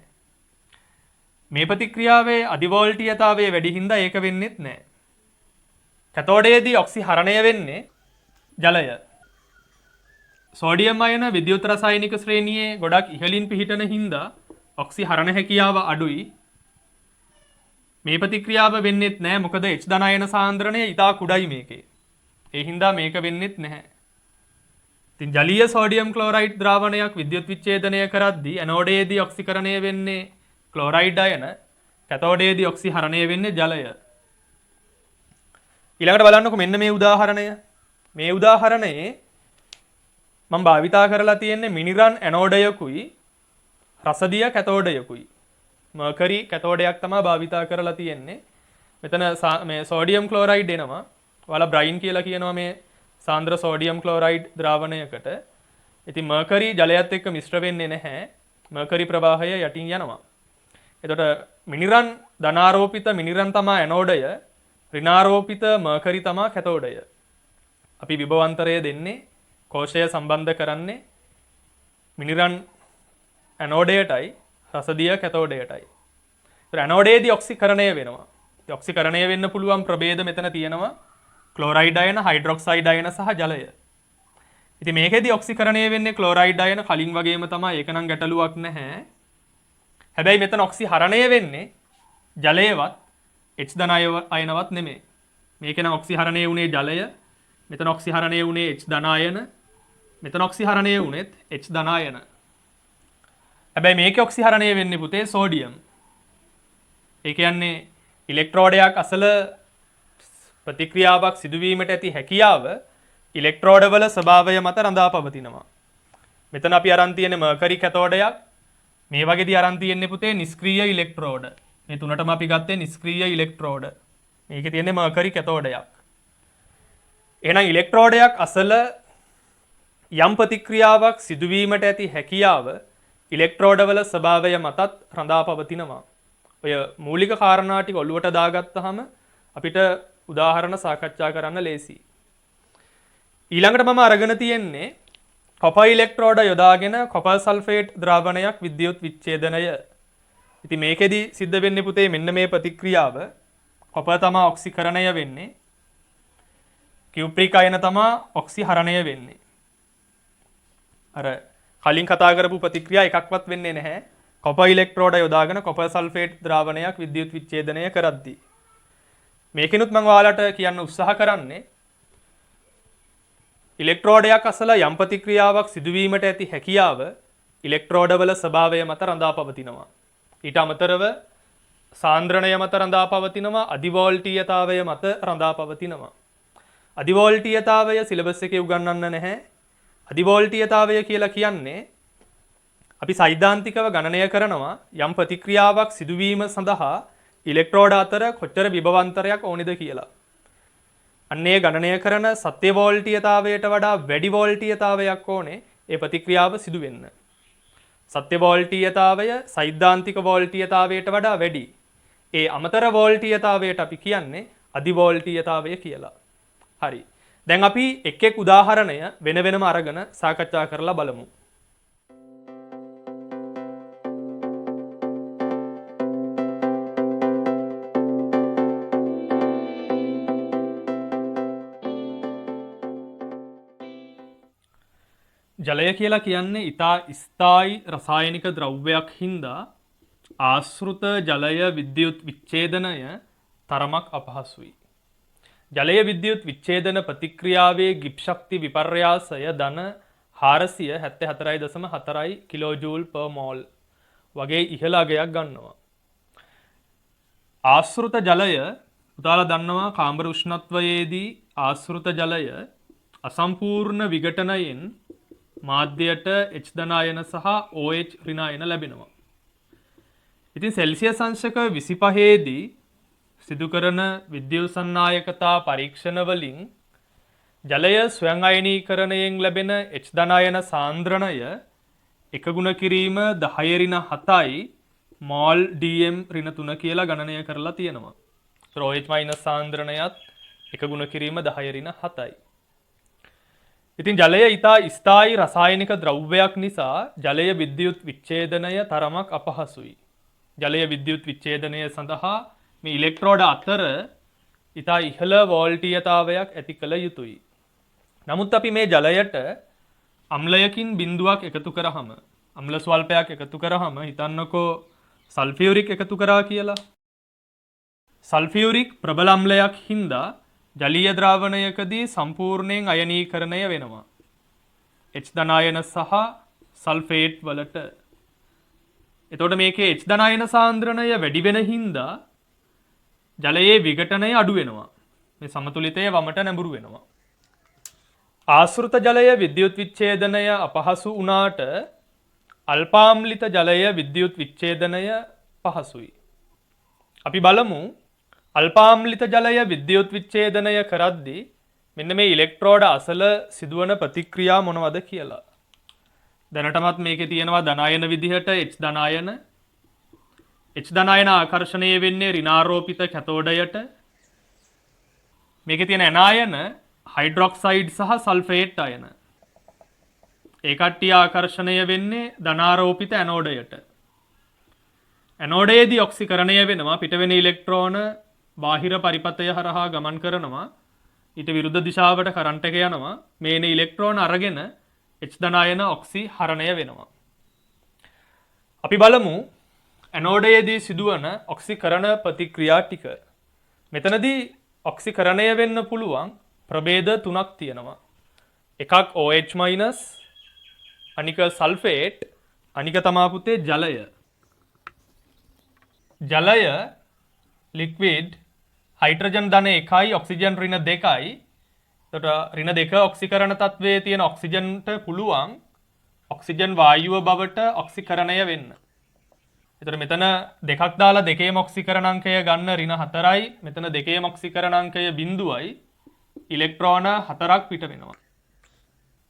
මේ ප්‍රතික්‍රියාවේ අධිවෝල්ටීයතාවය වැඩි හින්දා ඒක වෙන්නේත් නැහැ. කැතෝඩයේදී ඔක්සිහරණය වෙන්නේ ජලය. සෝඩියම් අයන විද්‍යුත් රසායනික ශ්‍රේණියේ ගොඩක් ඉහළින් පිහිටන හින්දා ඔක්සිහරණ හැකියාව අඩුයි. මේ ප්‍රතික්‍රියාව වෙන්නේත් නැහැ මොකද H ධන අයන සාන්ද්‍රණය ඉතා කුඩයි මේකේ. ඒ හින්දා මේක වෙන්නේත් නැහැ. ඉතින් ජලීය සෝඩියම් ක්ලෝරයිඩ් ද්‍රාවණයක් විද්‍යුත් විච්ඡේදනය කරද්දී ඇනෝඩයේදී ඔක්සිකරණය වෙන්නේ ක්ලෝරයිඩ් අයන, කැතෝඩයේදී ඔක්සිහරණය වෙන්නේ ජලය. ඊළඟට බලන්නකො මෙන්න මේ උදාහරණය. මේ උදාහරණයේ මම භාවිතා කරලා තියෙන්නේ මිනිරන් ඇනෝඩයකුයි රසදිය කැතෝඩයකුයි. මර්කරි කැතෝඩයක් තමයි භාවිතා කරලා තියෙන්නේ. මෙතන මේ සෝඩියම් ක්ලෝරයිඩ් එනවා. ඔයාලා බ්‍රයින් කියලා කියනවා මේ සාන්ද්‍ර සෝඩියම් ක්ලෝරයිඩ් ද්‍රාවණයකට. ඉතින් මර්කරි ජලයත් එක්ක මිශ්‍ර වෙන්නේ නැහැ. මර්කරි ප්‍රවාහය යටින් යනවා. එතකොට මිනිරන් ධනාරෝපිත මිනිරන් තමයි ඇනෝඩය, ඍණාරෝපිත මර්කරි තමයි කැතෝඩය. අපි විභවාන්තරය දෙන්නේ කෝෂය සම්බන්ධ කරන්නේ මිනිරන් ඇනෝඩයටයි රසදිය කැතෝඩයටයි. ඒතර ඇනෝඩයේදී ඔක්සිකරණය වෙනවා. ඒ ඔක්සිකරණය වෙන්න පුළුවන් ප්‍රභේද මෙතන තියෙනවා ක්ලෝරයිඩ් අයන, හයිඩ්‍රොක්සයිඩ් අයන සහ ජලය. ඉතින් මේකෙදී ඔක්සිකරණය වෙන්නේ ක්ලෝරයිඩ් අයන කලින් වගේම තමයි. ඒක නම් ගැටලුවක් නැහැ. හැබැයි මෙතන ඔක්සිහරණය වෙන්නේ ජලයවත් H ධන අයනවත් නෙමෙයි. මේකේ නම් ඔක්සිහරණය වුණේ ජලය, මෙතන ඔක්සිහරණය වුණේ H ධන අයන, මෙතන ඔක්සිහරණය වුණෙත් H ධන අයන. හැබැයි මේකේ ඔක්සිහරණය වෙන්නේ පුතේ සෝඩියම්. ඒ කියන්නේ ඉලෙක්ට්‍රෝඩයක් අසල ප්‍රතික්‍රියාවක් සිදුවීමට ඇති හැකියාව ඉලෙක්ට්‍රෝඩවල ස්වභාවය මත රඳා පවතිනවා. මෙතන අපි අරන් තියෙන්නේ මර්කරි කැතෝඩයක්. මේ වගේදී අරන් තියෙන්නේ පුතේ නිෂ්ක්‍රීය ඉලෙක්ට්‍රෝඩ. මේ තුනටම අපි ගත්තේ නිෂ්ක්‍රීය ඉලෙක්ට්‍රෝඩ. මේකේ තියෙන්නේ මර්කරි කැතෝඩයක්. එහෙනම් ඉලෙක්ට්‍රෝඩයක් අසල යම් ප්‍රතික්‍රියාවක් සිදුවීමට ඇති හැකියාව ඉලෙක්ට්‍රෝඩවල ස්වභාවය මතත් රඳා පවතිනවා. ඔය මූලික කාරණා ටික ඔලුවට දාගත්තාම අපිට උදාහරණ සාකච්ඡා කරන්න ලේසියි. ඊළඟට මම අරගෙන තියෙන්නේ කොපර් ඉලෙක්ට්‍රෝඩ යොදාගෙන කොපර් සල්ෆේට් ද්‍රාවණයක් විද්‍යුත් විච්ඡේදනය. ඉතින් මේකෙදි සිද්ධ වෙන්නේ පුතේ මෙන්න මේ ප්‍රතික්‍රියාව. කොපර් තමයි ඔක්සිකරණය වෙන්නේ. කියුප්‍රික් අයන තමයි ඔක්සිහරණය වෙන්නේ. අර කලින් කතා කරපු ප්‍රතික්‍රියා එකක්වත් වෙන්නේ නැහැ. කොපර් ඉලෙක්ට්‍රෝඩ යොදාගෙන කොපර් සල්ෆේට් ද්‍රාවණයක් විද්‍යුත් විච්ඡේදනය කරද්දී. මේකිනුත් මම ඔයාලට කියන්න උත්සාහ කරන්නේ ඉලෙක්ට්‍රෝඩයක් අසල යම් ප්‍රතික්‍රියාවක් සිදුවීමට ඇති හැකියාව ඉලෙක්ට්‍රෝඩවල ස්වභාවය මත රඳා පවතිනවා. ඊට අමතරව සාන්ද්‍රණය මත රඳා පවතිනවා, අධිවෝල්ටීයතාවය මත රඳා පවතිනවා. අධිවෝල්ටීයතාවය සිලබස් එකේ උගන්වන්න නැහැ. අධිවෝල්ටීයතාවය කියලා කියන්නේ අපි සෛද්ධාන්තිකව ගණනය කරනවා යම් ප්‍රතික්‍රියාවක් සිදුවීම සඳහා ඉලෙක්ට්‍රෝඩ අතර කොච්චර විභවාන්තරයක් ඕනේද කියලා. අන්නේ ගණනය කරන සත්‍ය වෝල්ටීයතාවයට වඩා වැඩි වෝල්ටීයතාවයක් ඕනේ ඒ ප්‍රතික්‍රියාව සිදු වෙන්න. සත්‍ය වෝල්ටීයතාවය සෛද්ධාන්තික වෝල්ටීයතාවයට වඩා වැඩි. ඒ අමතර වෝල්ටීයතාවයට අපි කියන්නේ අධිවෝල්ටීයතාවය කියලා. හරි. දැන් අපි එක් එක් උදාහරණය වෙන වෙනම අරගෙන සාකච්ඡා කරලා බලමු. ජලය කියලා කියන්නේ ඊතා ස්ථායි රසායනික ද්‍රව්‍යයක් හින්දා ආශ්‍රිත ජලය විද්‍යුත් විච්ඡේදනය තරමක් අපහසුයි. ජලය විද්‍යුත් විච්ඡේදන ප්‍රතික්‍රියාවේ ගිබ් ශක්ති විපර්යාසය ධන 474.4 කිලෝජූල් per mol වගේ ඉහළ අගයක් ගන්නවා. ආශ්‍රිත ජලය උදාලා දන්නවා කාම්බර උෂ්ණත්වයේදී ආශ්‍රිත ජලය අසම්පූර්ණ විඝටනයෙන් මාධ්‍යයට H ධනායන සහ OH ඍණායන ලැබෙනවා. ඉතින් සෙල්සියස් අංශක 25 දී සිදු කරන විද්‍යුත් සන්නායකතා පරීක්ෂණ වලින් ජලය ස්වයං අයනීකරණයෙන් ලැබෙන H ධනායන සාන්ද්‍රණය එක ගුණ කිරීම 10⁻7යි මෝල් dm ඍණ 3 කියලා ගණනය කරලා තියෙනවා. OH- සාන්ද්‍රණයත් එක ගුණ කිරීම 10⁻7යි. ඉතින් ජලය ඊතා ස්ථායි රසායනික ද්‍රව්‍යයක් නිසා ජලය විද්‍යුත් විච්ඡේදනය තරමක් අපහසුයි. ජලය විද්‍යුත් විච්ඡේදනය සඳහා මේ ඉලෙක්ට්‍රෝඩ අතර ඊතා ඉහළ වෝල්ටීයතාවයක් ඇති කළ යුතුයි. නමුත් අපි මේ ජලයට අම්ලයකින් බිඳුවක් එකතු කරාම, අම්ල ස්වල්පයක් එකතු කරාම හිතන්නකෝ සල්ෆියුරික් එකතු කරා කියලා. සල්ෆියුරික් ප්‍රබල අම්ලයක් හින්දා ජලීය ද්‍රාවණයකදී සම්පූර්ණයෙන් අයනීකරණය වෙනවා. H ධනායන සහ සල්ෆේට් වලට. එතකොට මේකේ H ධනායන සාන්ද්‍රණය වැඩි වෙන හින්දා ජලයේ විඝටනය අඩු වෙනවා. මේ සමතුලිතය වමට නැඹුරු වෙනවා. ආශ්‍රිත ජලය විද්‍යුත් විච්ඡේදනය අපහසු වුණාට අල්පාම්ලිත ජලය විද්‍යුත් විච්ඡේදනය පහසුයි. අපි බලමු අල්පාම්ලිත ජලය විද්‍යුත් විච්ඡේදනය කරද්දී මෙන්න මේ ඉලෙක්ට්‍රෝඩ අසල සිදුවන ප්‍රතික්‍රියා මොනවද කියලා. දැනටමත් මේකේ තියෙනවා ධනායන විදිහට H ධනායන. H ධනායන ආකර්ෂණය වෙන්නේ ඍණාරෝපිත කැතෝඩයට. මේකේ තියෙන ඇනායන හයිඩ්‍රොක්සයිඩ් සහ සල්ෆේට් අයන. ඒ කට්ටිය ආකර්ෂණය වෙන්නේ ධනාරෝපිත ඇනෝඩයට. ඇනෝඩයේදී ඔක්සිකරණය වෙනවා, පිටවෙන ඉලෙක්ට්‍රෝන බාහිර පරිපථය හරහා ගමන් කරනවා. ඊට විරුද්ධ දිශාවට කරන්ට් එක යනවා. මේන ඉලෙක්ට්‍රෝන අරගෙන H ධනායන ඔක්සිහරණය වෙනවා. අපි බලමු ඇනෝඩයේදී සිදුවන ඔක්සිකරණ ප්‍රතික්‍රියා ටික. මෙතනදී ඔක්සිකරණය වෙන්න පුළුවන් ප්‍රභේද තුනක් තියෙනවා. එකක් OH-, අනික සල්ෆේට්, අනික තමා පුතේ ජලය. ජලය ලික්විඩ් හයිඩ්‍රජන් ධන 1යි ඔක්සිජන් ඍණ 2යි. එතකොට ඍණ 2 ඔක්සිකරණ තත්වයේ තියෙන ඔක්සිජන්ට පුළුවන් ඔක්සිජන් වායුව බවට ඔක්සිකරණය වෙන්න. එතකොට මෙතන දෙකක් දාලා දෙකේම ඔක්සිකරණාංකය ගන්න ඍණ 4යි. මෙතන දෙකේම ඔක්සිකරණාංකය 0යි. ඉලෙක්ට්‍රෝන 4ක් පිට වෙනවා.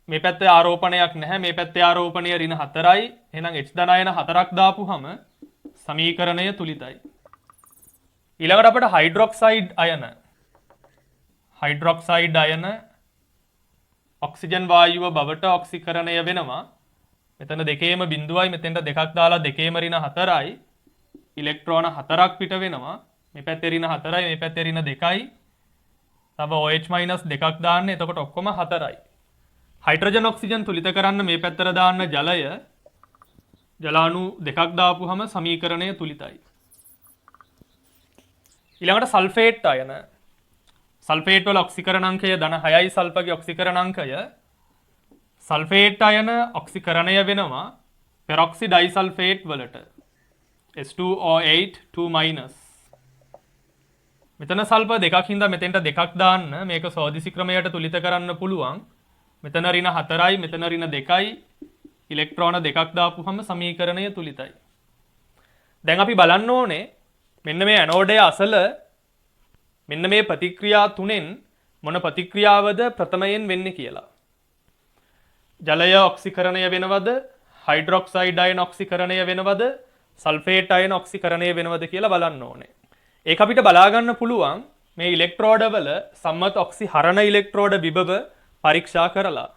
මේ පැත්තේ ආරෝපණයක් නැහැ. මේ පැත්තේ ආරෝපණය ඍණ 4යි. එහෙනම් H ධනායන 4ක් දාපුවම සමීකරණය තුලිතයි. ඊළඟට අපිට හයිඩ්‍රොක්සයිඩ් අයන. හයිඩ්‍රොක්සයිඩ් අයන ඔක්සිජන් වායුව බවට ඔක්සිකරණය වෙනවා. මෙතන දෙකේම 0යි. මෙතෙන්ට දෙකක් දාලා දෙකේම ඍණ 4යි. ඉලෙක්ට්‍රෝන 4ක් පිට වෙනවා. මේ පැත්තේ ඍණ 4යි, මේ පැත්තේ ඍණ 2යි. තව OH- දෙකක් දාන්න. එතකොට ඔක්කොම 4යි. හයිඩ්‍රජන් ඔක්සිජන් තුලිත කරන්න මේ පැත්තට දාන්න ජලය ජලාණු දෙකක් දාපුවම සමීකරණය තුලිතයි. ඊළඟට සල්ෆේට් අයන. සල්ෆේට් වල ඔක්සිකරණාංකය ධන 6යි සල්ෆගේ ඔක්සිකරණාංකය. සල්ෆේට් අයන ඔක්සිකරණය වෙනවා පෙරොක්සි ඩයිසල්ෆේට් වලට. S2O8 2-. මෙතන සල්ෆර් දෙකක් හින්දා මෙතෙන්ට දෙකක් දාන්න මේක සෝදිසි ක්‍රමයට තුලිත කරන්න පුළුවන්. මෙතන ඍණ 4යි මෙතන ඍණ 2යි ඉලෙක්ට්‍රෝන දෙකක් දාපුවම සමීකරණය තුලිතයි. දැන් අපි බලන්න ඕනේ මෙන්න මේ ඇනෝඩයේ අසල මෙන්න මේ ප්‍රතික්‍රියා තුනෙන් මොන ප්‍රතික්‍රියාවද ප්‍රථමයෙන් වෙන්නේ කියලා. ජලය ඔක්සිකරණය වෙනවද? හයිඩ්‍රොක්සයිඩ් අයන ඔක්සිකරණය වෙනවද? සල්ෆේට් අයන ඔක්සිකරණය වෙනවද කියලා බලන්න ඕනේ. ඒක අපිට බලා ගන්න පුළුවන් මේ ඉලෙක්ට්‍රෝඩ වල සම්මත ඔක්සි හරණ ඉලෙක්ට්‍රෝඩ විභව පරීක්ෂා කරලා.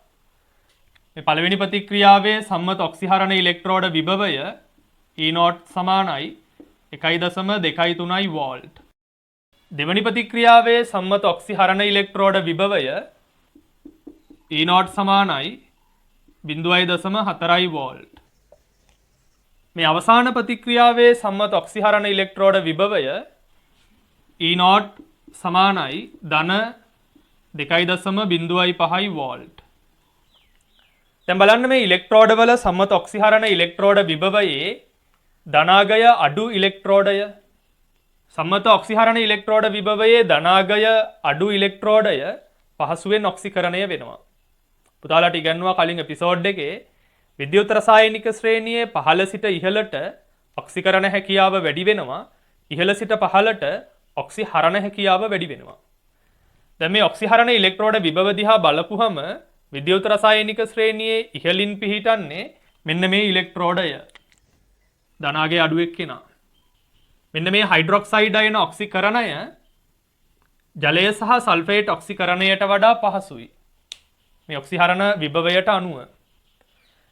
මේ පළවෙනි ප්‍රතික්‍රියාවේ සම්මත ඔක්සි හරණ ඉලෙක්ට්‍රෝඩ විභවය E0 සමානයි 1.223 වෝල්ට්. දෙවැනි ප්‍රතික්‍රියාවේ සම්මත ඔක්සි හරණ ඉලෙක්ට්‍රෝඩ විභවය E0 සමානයි 0.4 වෝල්ට්. මේ අවසාන ප්‍රතික්‍රියාවේ සම්මත ඔක්සිහරණ ඉලෙක්ට්‍රෝඩ විභවය E0 සමානයි ධන 2.05 වෝල්ට්. දැන් බලන්න මේ ඉලෙක්ට්‍රෝඩ වල සම්මත ඔක්සිහරණ ඉලෙක්ට්‍රෝඩ විභවයේ ධනාගය අඩු ඉලෙක්ට්‍රෝඩය සම්මත ඔක්සිහරණ ඉලෙක්ට්‍රෝඩ විභවයේ ධනාගය අඩු ඉලෙක්ට්‍රෝඩය පහසුවෙන් ඔක්සිකරණය වෙනවා. පුතාලාට ඉගෙනුවා කලින් එපිසෝඩ් එකේ විද්‍යුත් රසායනික ශ්‍රේණියේ පහළ සිට ඉහළට ඔක්සිකරණ හැකියාව වැඩි වෙනවා. ඉහළ සිට පහළට ඔක්සිහරණ හැකියාව වැඩි වෙනවා. දැන් මේ ඔක්සිහරණ ඉලෙක්ට්‍රෝඩ විභව දිහා බලපුවම විද්‍යුත් රසායනික ශ්‍රේණියේ ඉහළින් පිහිටන්නේ මෙන්න මේ ඉලෙක්ට්‍රෝඩය. ධනාගය අඩු එක්කෙනා. මෙන්න මේ හයිඩ්‍රොක්සයිඩ් අයන ඔක්සිකරණය ජලය සහ සල්ෆේට් ඔක්සිකරණයට වඩා පහසුයි. මේ ඔක්සිහරණ විභවයට අනුව.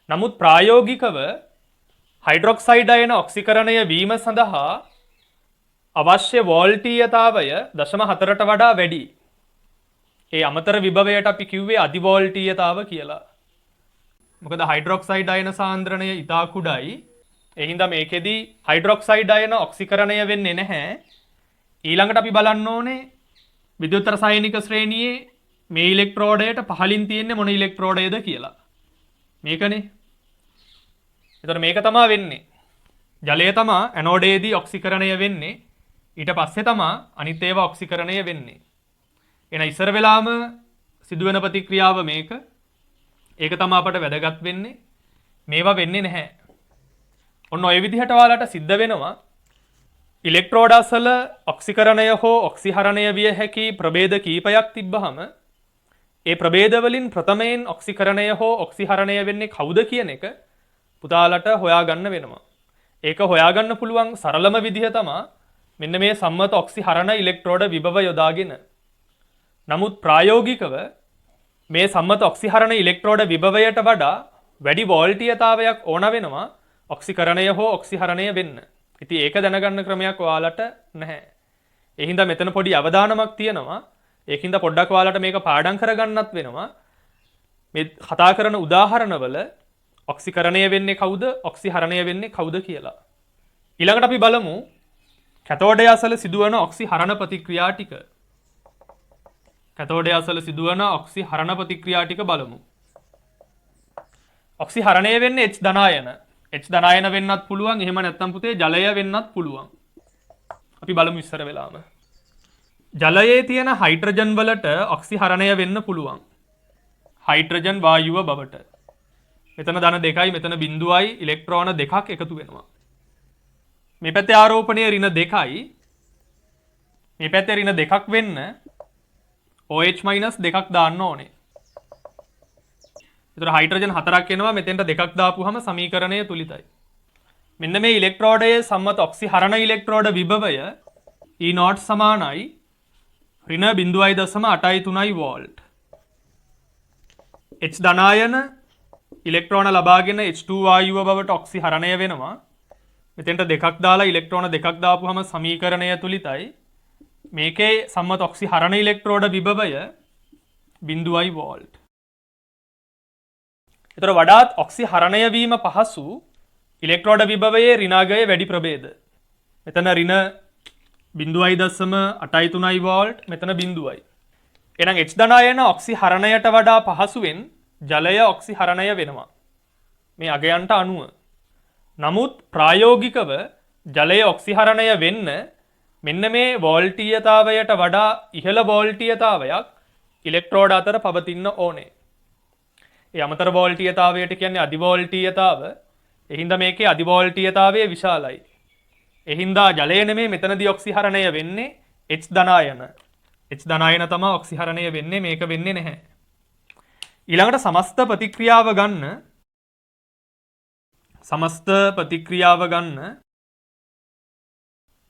නමුත් ප්‍රායෝගිකව හයිඩ්‍රොක්සයිඩ් අයන ඔක්සිකරණය වීම සඳහා අවශ්‍ය වෝල්ටීයතාවය 0.4ට වඩා වැඩි. ඒ අමතර විභවයට අපි කිව්වේ අධිවෝල්ටීයතාව කියලා. මොකද හයිඩ්‍රොක්සයිඩ් අයන සාන්ද්‍රණය ඉතා කුඩායි. ඒ හින්දා මේකෙදි හයිඩ්‍රොක්සයිඩ් අයන ඔක්සිකරණය වෙන්නේ නැහැ. ඊළඟට අපි බලන්න ඕනේ විද්‍යුත් රසායනික ශ්‍රේණියේ මේ ඉලෙක්ට්‍රෝඩයට පහළින් තියෙන්නේ මොන ඉලෙක්ට්‍රෝඩයද කියලා. මේකනේ. එතකොට මේක තමයි වෙන්නේ. ජලය තමයි ඇනෝඩයේදී ඔක්සිකරණය වෙන්නේ. ඊට පස්සේ තමයි අනිත් ඒවා ඔක්සිකරණය වෙන්නේ. එන ඉස්සර වෙලාම සිදුවෙන ප්‍රතික්‍රියාව මේක. ඒක තමයි අපට වැදගත් වෙන්නේ. මේවා වෙන්නේ නැහැ. ඔන්න ඔය විදිහට ඔයාලට සිද්ධ වෙනවා ඉලෙක්ට්‍රෝඩ අසල ඔක්සිකරණය හෝ ඔක්සිහරණය විය හැකි ප්‍රභේද කීපයක් තිබ්බහම ඒ ප්‍රභේද වලින් ප්‍රථමයෙන් ඔක්සිකරණය හෝ ඔක්සිහරණය වෙන්නේ කවුද කියන එක පුතාලට හොයාගන්න වෙනවා. ඒක හොයාගන්න පුළුවන් සරලම විදිහ තමයි මෙන්න මේ සම්මත ඔක්සිහරණ ඉලෙක්ට්‍රෝඩ විභව යොදාගෙන. නමුත් ප්‍රායෝගිකව මේ සම්මත ඔක්සිහරණ ඉලෙක්ට්‍රෝඩ විභවයට වඩා වැඩි වෝල්ටීයතාවයක් ඕන වෙනවා ඔක්සිකරණය හෝ ඔක්සිහරණය වෙන්න. ඉතින් ඒක දැනගන්න ක්‍රමයක් ඔයාලට නැහැ. ඒ හින්දා මෙතන පොඩි අවධානමක් තියෙනවා. ඒකින්ද පොඩ්ඩක් ඔයාලට මේක පාඩම් කරගන්නත් වෙනවා. මේ කතා කරන උදාහරණවල ඔක්සිකරණය වෙන්නේ කවුද ඔක්සිහරණය වෙන්නේ කවුද කියලා. ඊළඟට අපි බලමු කැතෝඩය අසල සිදුවන ඔක්සිහරණ ප්‍රතික්‍රියා ටික. කැතෝඩය අසල සිදුවන ඔක්සිහරණ ප්‍රතික්‍රියා ටික බලමු. ඔක්සිහරණය වෙන්නේ H ධනායන. H ධනායන වෙන්නත් පුළුවන්. එහෙම නැත්නම් පුතේ ජලය වෙන්නත් පුළුවන්. අපි බලමු ඉස්සර වෙලාම. ජලයේ තියෙන හයිඩ්‍රජන් වලට ඔක්සිහරණය වෙන්න පුළුවන්. හයිඩ්‍රජන් වායුව බවට. මෙතන ධන 2යි මෙතන බිඳුවයි ඉලෙක්ට්‍රෝන දෙකක් එකතු වෙනවා. මේ පැත්තේ ආරෝපණය ඍණ 2යි. මේ පැත්තේ ඍණ 2ක් වෙන්න OH- දෙකක් දාන්න ඕනේ. ඒතර හයිඩ්‍රජන් 4ක් එනවා මෙතෙන්ට දෙකක් දාපුවම සමීකරණය තුලිතයි. මෙන්න මේ ඉලෙක්ට්‍රෝඩයේ සම්මත ඔක්සිහරණ ඉලෙක්ට්‍රෝඩ විභවය E0 සමානයි ඍණ 0.83 වෝල්ට්. H ධනායන ඉලෙක්ට්‍රෝන ලබාගෙන H2 වායුව බවට ඔක්සිහරණය වෙනවා. මෙතෙන්ට දෙකක් දාලා ඉලෙක්ට්‍රෝන දෙකක් දාපුවම සමීකරණය තුලිතයි. මේකේ සම්මත ඔක්සිහරණ ඉලෙක්ට්‍රෝඩ විභවය 0 වෝල්ට්. ඒතර වඩාත් ඔක්සිහරණය වීම පහසු ඉලෙක්ට්‍රෝඩ විභවයේ ඍණාගයේ වැඩි ප්‍රභේද. මෙතන ඍණ 0.83 වෝල්ට්, මෙතන 0යි. එහෙනම් H ධනායන ඔක්සිහරණයට වඩා පහසුවෙන් ජලය ඔක්සිහරණය වෙනවා මේ අගයන්ට අනුව. නමුත් ප්‍රායෝගිකව ජලය ඔක්සිහරණය වෙන්න මෙන්න මේ වෝල්ටීයතාවයට වඩා ඉහළ වෝල්ටීයතාවයක් ඉලෙක්ට්‍රෝඩ අතර පවතින්න ඕනේ. ඒ අමතර වෝල්ටීයතාවයට කියන්නේ අධිවෝල්ටීයතාව. එහින්දා මේකේ අධිවෝල්ටීයතාවය විශාලයි. එහින්දා ජලය නෙමේ මෙතනදී ඔක්සිහරණය වෙන්නේ H ධනායන. H ධනායන තමයි ඔක්සිහරණය වෙන්නේ, මේක වෙන්නේ නැහැ. ඊළඟට සමස්ත ප්‍රතික්‍රියාව ගන්න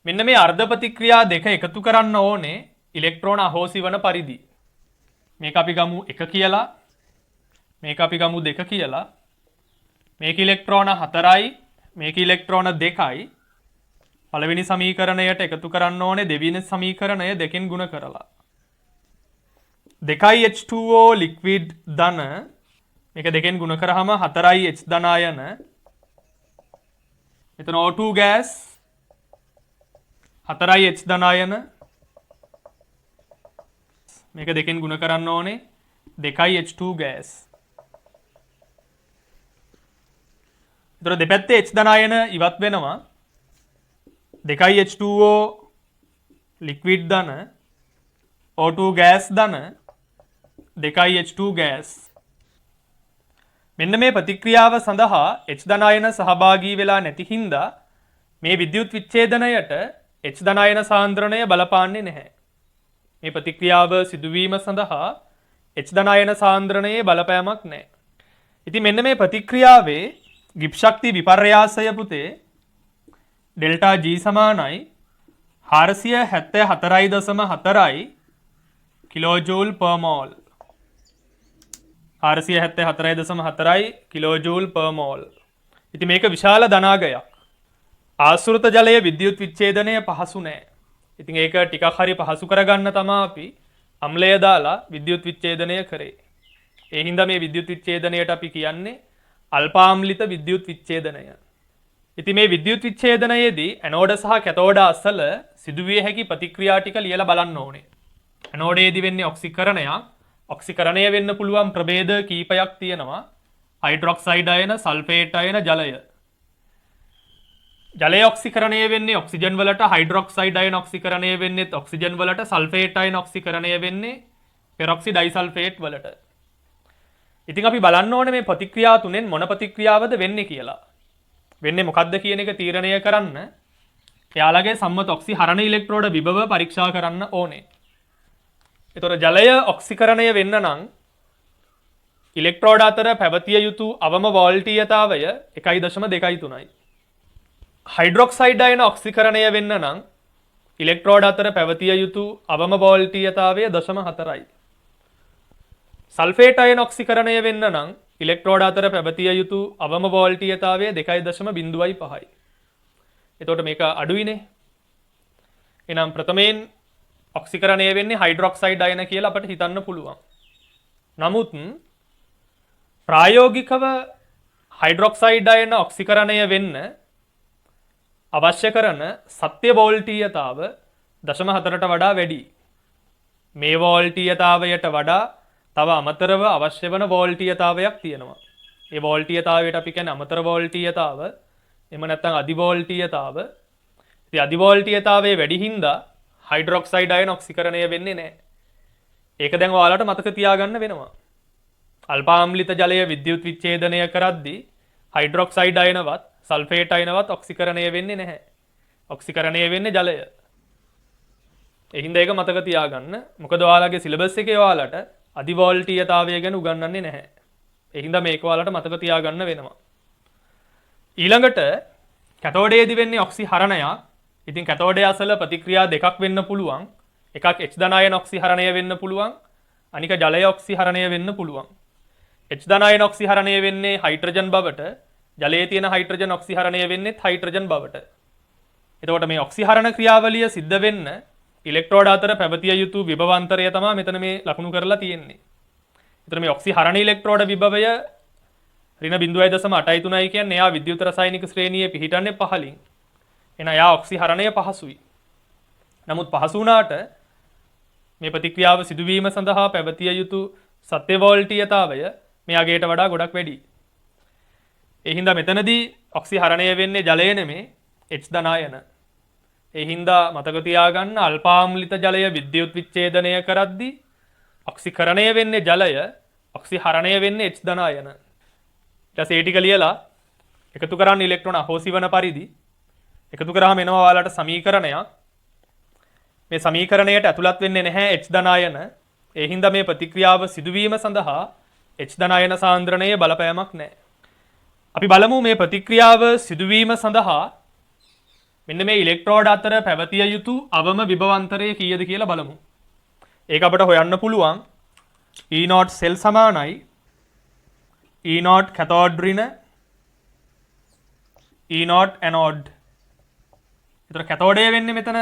මෙන්න මේ අර්ධ ප්‍රතික්‍රියා දෙක එකතු කරන්න ඕනේ ඉලෙක්ට්‍රෝන අහෝසි වන පරිදි. මේක අපි ගමු 1 කියලා, මේක අපි ගමු 2 කියලා. මේක ඉලෙක්ට්‍රෝන 4යි, මේක ඉලෙක්ට්‍රෝන 2යි. පළවෙනි සමීකරණයට එකතු කරන්න ඕනේ දෙවෙනි සමීකරණය දෙකෙන් ගුණ කරලා. 2යි H2O ලික්විඩ් ධන, මේක දෙකෙන් ගුණ කරාම 4යි H ධනායන. මෙතන O2 ගෑස් 4යි H ධනායන. මේක දෙකෙන් ගුණ කරන්න ඕනේ 2යි H2 ගෑස්. ඒතර දෙපැත්තේ H ධනායන ඉවත් වෙනවා. 2යි H2O ලික්විඩ් ධන, O2 ගෑස් ධන, 2යි H2 ගෑස්. මෙන්න මේ ප්‍රතික්‍රියාව සඳහා H ධනායන සහභාගී වෙලා නැති හින්දා මේ විද්‍යුත් විච්ඡේදනයට H ධනායන සාන්ද්‍රණය බලපාන්නේ නැහැ. මේ ප්‍රතික්‍රියාව සිදුවීම සඳහා H ධනායන සාන්ද්‍රණයේ බලපෑමක් නැහැ. ඉතින් මෙන්න මේ ප්‍රතික්‍රියාවේ ගිබ් ශක්ති විපර්යාසය පුතේ ඩෙල්ටා G සමානයි 474.4 කිලෝජූල් per mol. 474.4 කිලෝජූල් per mol. ඉතින් මේක විශාල ධනාගයක්. ආශ්‍රිත ජලයේ විද්‍යුත් විච්ඡේදනය පහසු නෑ. ඉතින් ඒක ටිකක් හරි පහසු කරගන්න තමයි අපි අම්ලය දාලා විද්‍යුත් විච්ඡේදනය කරේ. ඒ හින්දා මේ විද්‍යුත් විච්ඡේදනයට අපි කියන්නේ අල්පාම්ලිත විද්‍යුත් විච්ඡේදනය. ඉතින් මේ විද්‍යුත් විච්ඡේදනයේදී ඇනෝඩ සහ කැතෝඩ අසල සිදුවිය හැකි ප්‍රතික්‍රියා ටික ලියලා බලන්න ඕනේ. ඇනෝඩයේදී වෙන්නේ ඔක්සිකරණයක්. ඔක්සිකරණය වෙන්න පුළුවන් ප්‍රභේද කීපයක් තියෙනවා. හයිඩ්‍රොක්සයිඩ් අයන, සල්ෆේට් අයන, ජලය. ජලය ඔක්සිකරණය වෙන්නේ ඔක්සිජන් වලට, හයිඩ්‍රොක්සයිඩ් අයන ඔක්සිකරණය වෙන්නේ ඔක්සිජන් වලට, සල්ෆේට් අයන ඔක්සිකරණය වෙන්නේ පෙරොක්සි ඩයිසල්ෆේට් වලට. ඉතින් අපි බලන්න ඕනේ මේ ප්‍රතික්‍රියා තුනෙන් මොන ප්‍රතික්‍රියාවද වෙන්නේ කියලා. වෙන්නේ මොකද්ද කියන එක තීරණය කරන්න එයාලගේ සම්මත ඔක්සිහරණ ඉලෙක්ට්‍රෝඩ විභව පරීක්ෂා කරන්න ඕනේ. ඒතොර ජලය ඔක්සිකරණය වෙන්න නම් ඉලෙක්ට්‍රෝඩ අතර පැවතිය යුතු අවම වෝල්ටීයතාවය 1.23යි. හයිඩ්‍රොක්සයිඩ් අයන ඔක්සිකරණය වෙන්න නම් ඉලෙක්ට්‍රෝඩ අතර පැවතිය යුතු අවම වෝල්ටීයතාවය 0.4යි. සල්ෆේට් අයන ඔක්සිකරණය වෙන්න නම් ඉලෙක්ට්‍රෝඩ අතර පැවතිය යුතු අවම වෝල්ටීයතාවය 2.05යි. එතකොට මේක අඩුයිනේ. එහෙනම් ප්‍රථමයෙන් ඔක්සිකරණය වෙන්නේ හයිඩ්‍රොක්සයිඩ් අයන කියලා අපිට හිතන්න පුළුවන්. නමුත් ප්‍රායෝගිකව හයිඩ්‍රොක්සයිඩ් අයන ඔක්සිකරණය වෙන්න අවශ්‍ය කරන සත්‍ය වෝල්ටීයතාව 0.4ට වඩා වැඩි. මේ වෝල්ටීයතාවයට වඩා තව අමතරව අවශ්‍ය වන වෝල්ටීයතාවයක් තියෙනවා. ඒ වෝල්ටීයතාවයට අපි කියන්නේ අමතර වෝල්ටීයතාව. එහෙම නැත්නම් අධිවෝල්ටීයතාව. ඉතින් අධිවෝල්ටීයතාවයේ වැඩි හින්දා හයිඩ්‍රොක්සයිඩ් අයන ඔක්සිකරණය වෙන්නේ නැහැ. ඒක දැන් ඔයාලට මතක තියාගන්න වෙනවා. අල්පාම්ලිත ජලය විද්‍යුත් විච්ඡේදනය කරද්දී හයිඩ්‍රොක්සයිඩ් අයනවත් සල්ෆේට් අයනවත් ඔක්සිකරණය වෙන්නේ නැහැ. ඔක්සිකරණය වෙන්නේ ජලය. ඒ හින්දා ඒක මතක තියාගන්න. මොකද ඔයාලගේ සිලබස් එකේ ඔයාලට අධිවෝල්ටීයතාවය ගැන උගන්වන්නේ නැහැ. ඒ හින්දා මේක ඔයාලට මතක තියාගන්න වෙනවා. ඊළඟට කැතෝඩයේදී වෙන්නේ ඔක්සිහරණයක්. ඉතින් කැතෝඩය අසල ප්‍රතික්‍රියා දෙකක් වෙන්න පුළුවන්. එකක් H ධනායන ඔක්සිහරණය වෙන්න පුළුවන්. අනික ජලය ඔක්සිහරණය වෙන්න පුළුවන්. H ධනායන ඔක්සිහරණය වෙන්නේ හයිඩ්‍රජන් බවට, ජලයේ තියෙන හයිඩ්‍රජන් ඔක්සිහරණය වෙන්නේ හයිඩ්‍රජන් බවට. එතකොට මේ ඔක්සිහරණ ක්‍රියාවලිය සිද්ධ වෙන්න ඉලෙක්ට්‍රෝඩ අතර පැවතිය යුතු විභවාන්තරය තමයි මෙතන මේ ලකුණු කරලා තියෙන්නේ. එතන මේ ඔක්සිහරණ ඉලෙක්ට්‍රෝඩ විභවය ඍණ 0.83යි කියන්නේ එයා විද්‍යුත් රසායනික ශ්‍රේණියේ පිහිටන්නේ පහලින්. එහෙනම් එයා ඔක්සිහරණය පහසුයි. නමුත් පහසු වුණාට මේ ප්‍රතික්‍රියාව සිදුවීම සඳහා පැවතිය යුතු සත්‍ය වෝල්ටීයතාවය මෙයාගේට වඩා ගොඩක් වැඩි. ඒ හින්දා මෙතනදී ඔක්සිහරණය වෙන්නේ ජලය නෙමේ H ධනායන. ඒ හින්දා මතක තියාගන්න අල්පාම්ලිත ජලය විද්‍යුත් විච්ඡේදනය කරද්දී ඔක්සිකරණය වෙන්නේ ජලය, ඔක්සිහරණය වෙන්නේ H ධනායන. ඊට පස්සේ ඒ ටික ලියලා එකතු කරන්න ඉලෙක්ට්‍රෝන අහෝසි වන පරිදි එකතු කරාම එනවා ඔයාලට සමීකරණයක්. මේ සමීකරණයට ඇතුළත් වෙන්නේ නැහැ H ධනායන. ඒ හින්දා මේ ප්‍රතික්‍රියාව සිදුවීම සඳහා H ධනායන සාන්ද්‍රණයේ බලපෑමක් නැහැ. අපි බලමු මේ ප්‍රතික්‍රියාව සිදුවීම සඳහා මෙන්න මේ ඉලෙක්ට්‍රෝඩ අතර පැවතිය යුතු අවම විභවාන්තරය කීයද කියලා බලමු. ඒක අපිට හොයන්න පුළුවන් E0 සෙල් සමානයි E0 කැතෝඩ් ඍණ E0 ඇනෝඩ්. ඒතර කැතෝඩය වෙන්නේ මෙතන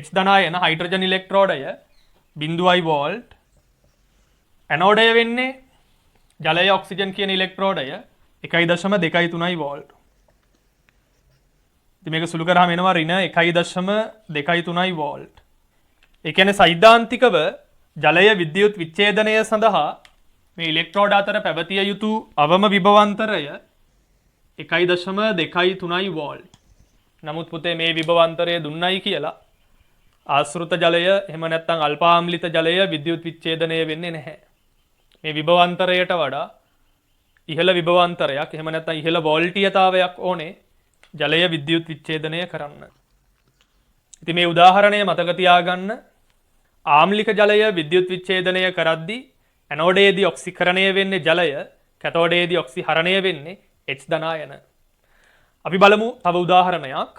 H ධනායන හයිඩ්‍රජන් ඉලෙක්ට්‍රෝඩය 0.5 වෝල්ට්. ඇනෝඩය වෙන්නේ ජලය ඔක්සිජන් කියන ඉලෙක්ට්‍රෝඩය 1.23 වෝල්ට්. ඉතින් මේක සුළු කරාම එනවා ඍණ 1.23 වෝල්ට්. ඒ කියන්නේ සෛද්ධාන්තිකව ජලය විද්‍යුත් විච්ඡේදනය සඳහා මේ ඉලෙක්ට්‍රෝඩ අතර පැවතිය යුතු අවම විභවාන්තරය 1.23 වෝල්ට්. නමුත් පුතේ මේ විභවාන්තරය දුන්නයි කියලා ආශ්‍රිත ජලය එහෙම නැත්නම් අල්පාම්ලිත ජලය විද්‍යුත් විච්ඡේදනය වෙන්නේ නැහැ. මේ විභවාන්තරයට වඩා ඉහළ විභවාන්තරයක් එහෙම නැත්නම් ඉහළ වෝල්ටීයතාවයක් ඕනේ ජලය විද්‍යුත් විච්ඡේදනය කරන්න. ඉතින් මේ උදාහරණය මතක තියාගන්න. ආම්ලික ජලය විද්‍යුත් විච්ඡේදනය කරද්දී ඇනෝඩයේදී ඔක්සිකරණය වෙන්නේ ජලය, කැතෝඩයේදී ඔක්සිහරණය වෙන්නේ H ධනායන. අපි බලමු තව උදාහරණයක්.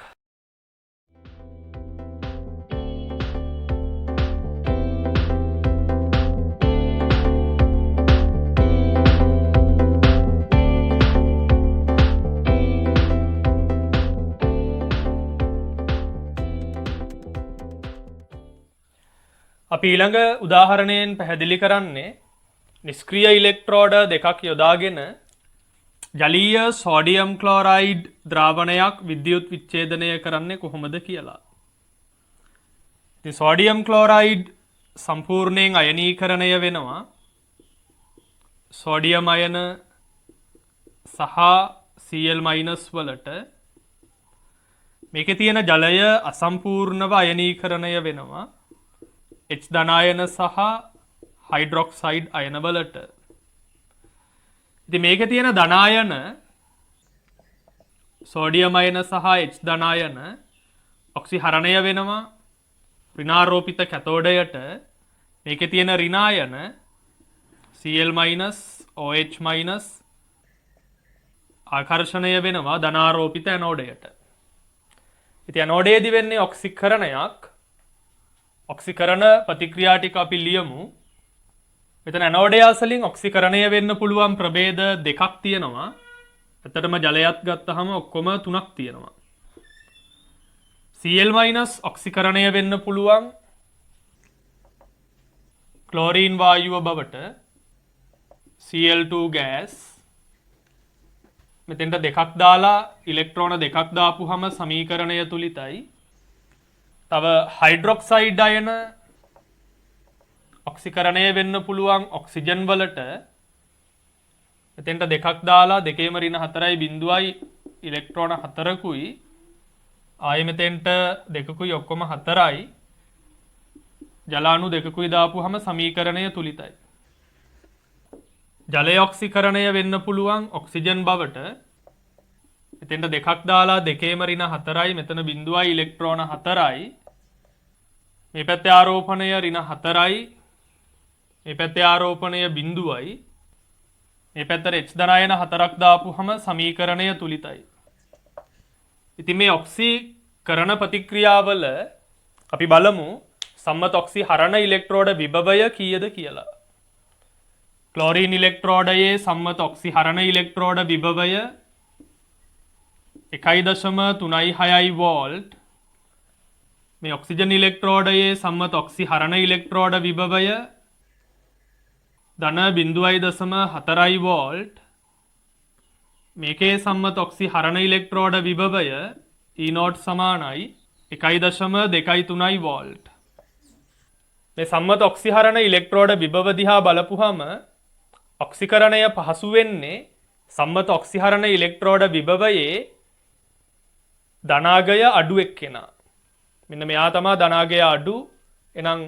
අපි ඊළඟ උදාහරණයෙන් පැහැදිලි කරන්නේ නිෂ්ක්‍රීය ඉලෙක්ට්‍රෝඩ දෙකක් යොදාගෙන ජලීය සෝඩියම් ක්ලෝරයිඩ් ද්‍රාවණයක් විද්‍යුත් විච්ඡේදනය කරන්නේ කොහොමද කියලා. ඉතින් සෝඩියම් ක්ලෝරයිඩ් සම්පූර්ණයෙන් අයනීකරණය වෙනවා. සෝඩියම් අයන සහ Cl- වලට. මේකේ තියෙන ජලය අසම්පූර්ණව අයනීකරණය වෙනවා H ධනායන සහ හයිඩ්‍රොක්සයිඩ් අයන වලට. ඉතින් මේකේ තියෙන ධනායන සෝඩියම් අයන සහ H ධනායන ඔක්සිහරණය වෙනවා ඍණාරෝපිත කැතෝඩයට. මේකේ තියෙන ඍණායන Cl- OH- ආකර්ෂණය වෙනවා ධනාරෝපිත ඇනෝඩයට. ඉතින් ඇනෝඩයේදී වෙන්නේ ඔක්සිකරණයක්. ඔක්සිකරණ ප්‍රතික්‍රියා ටික අපි ලියමු. මෙතන ඇනෝඩය අසලින් ඔක්සිකරණය වෙන්න පුළුවන් ප්‍රභේද දෙකක් තියෙනවා. ඇත්තටම ජලයත් ගත්තහම ඔක්කොම තුනක් තියෙනවා. Cl- ඔක්සිකරණය වෙන්න පුළුවන් ක්ලෝරීන් වායුව බවට Cl2 ගෑස්. මෙතෙන්ට දෙකක් දාලා ඉලෙක්ට්‍රෝන දෙකක් දාපුහම සමීකරණය තුලිතයි. තව හයිඩ්‍රොක්සයිඩ් අයන ඔක්සිකරණය වෙන්න පුළුවන් ඔක්සිජන් වලට මෙතෙන්ට දෙකක් දාලා දෙකේම ඍණ 4.0යි ඉලෙක්ට්‍රෝන 4කුයි ආයෙ මෙතෙන්ට දෙකකුයි ඔක්කොම 4යි ජලාණු දෙකකුයි දාපුහම සමීකරණය තුලිතයි. ජලය ඔක්සිකරණය වෙන්න පුළුවන් ඔක්සිජන් බවට මෙතෙන්ට දෙකක් දාලා දෙකේම ඍණ 4යි මෙතන බිඳුවයි ඉලෙක්ට්‍රෝන 4යි මේ පැත්තේ ආරෝපණය ඍණ 4යි මේ පැත්තේ ආරෝපණය බිඳුවයි මේ පැත්තට H ධනායන 4ක් දාපුහම සමීකරණය තුලිතයි. ඉතින් මේ ඔක්සිකරණ ප්‍රතික්‍රියාවල අපි බලමු සම්මත ඔක්සිහරණ ඉලෙක්ට්‍රෝඩ විභවය කීයද කියලා. ක්ලෝරීන් ඉලෙක්ට්‍රෝඩයේ සම්මත ඔක්සිහරණ ඉලෙක්ට්‍රෝඩ විභවය 1.36 වෝල්ට්. මේ ඔක්සිජන් ඉලෙක්ට්‍රෝඩයේ සම්මත ඔක්සිහරණ ඉලෙක්ට්‍රෝඩ විභවය ධන 0.4 වෝල්ට්. මේකේ සම්මත ඔක්සි හරණ ඉලෙක්ට්‍රෝඩ විභවය E0 සමානයි 1.223 වෝල්ට්. මේ සම්මත ඔක්සිහරණ ඉලෙක්ට්‍රෝඩ විභව දිහා බලපුහම ඔක්සිකරණය පහසු වෙන්නේ සම්මත ඔක්සිහරණ ඉලෙක්ට්‍රෝඩ විභවයේ ධනාගය අඩු එක්කෙනා. මෙන්න මෙයා තමා ධනාගය අඩු. එහෙනම්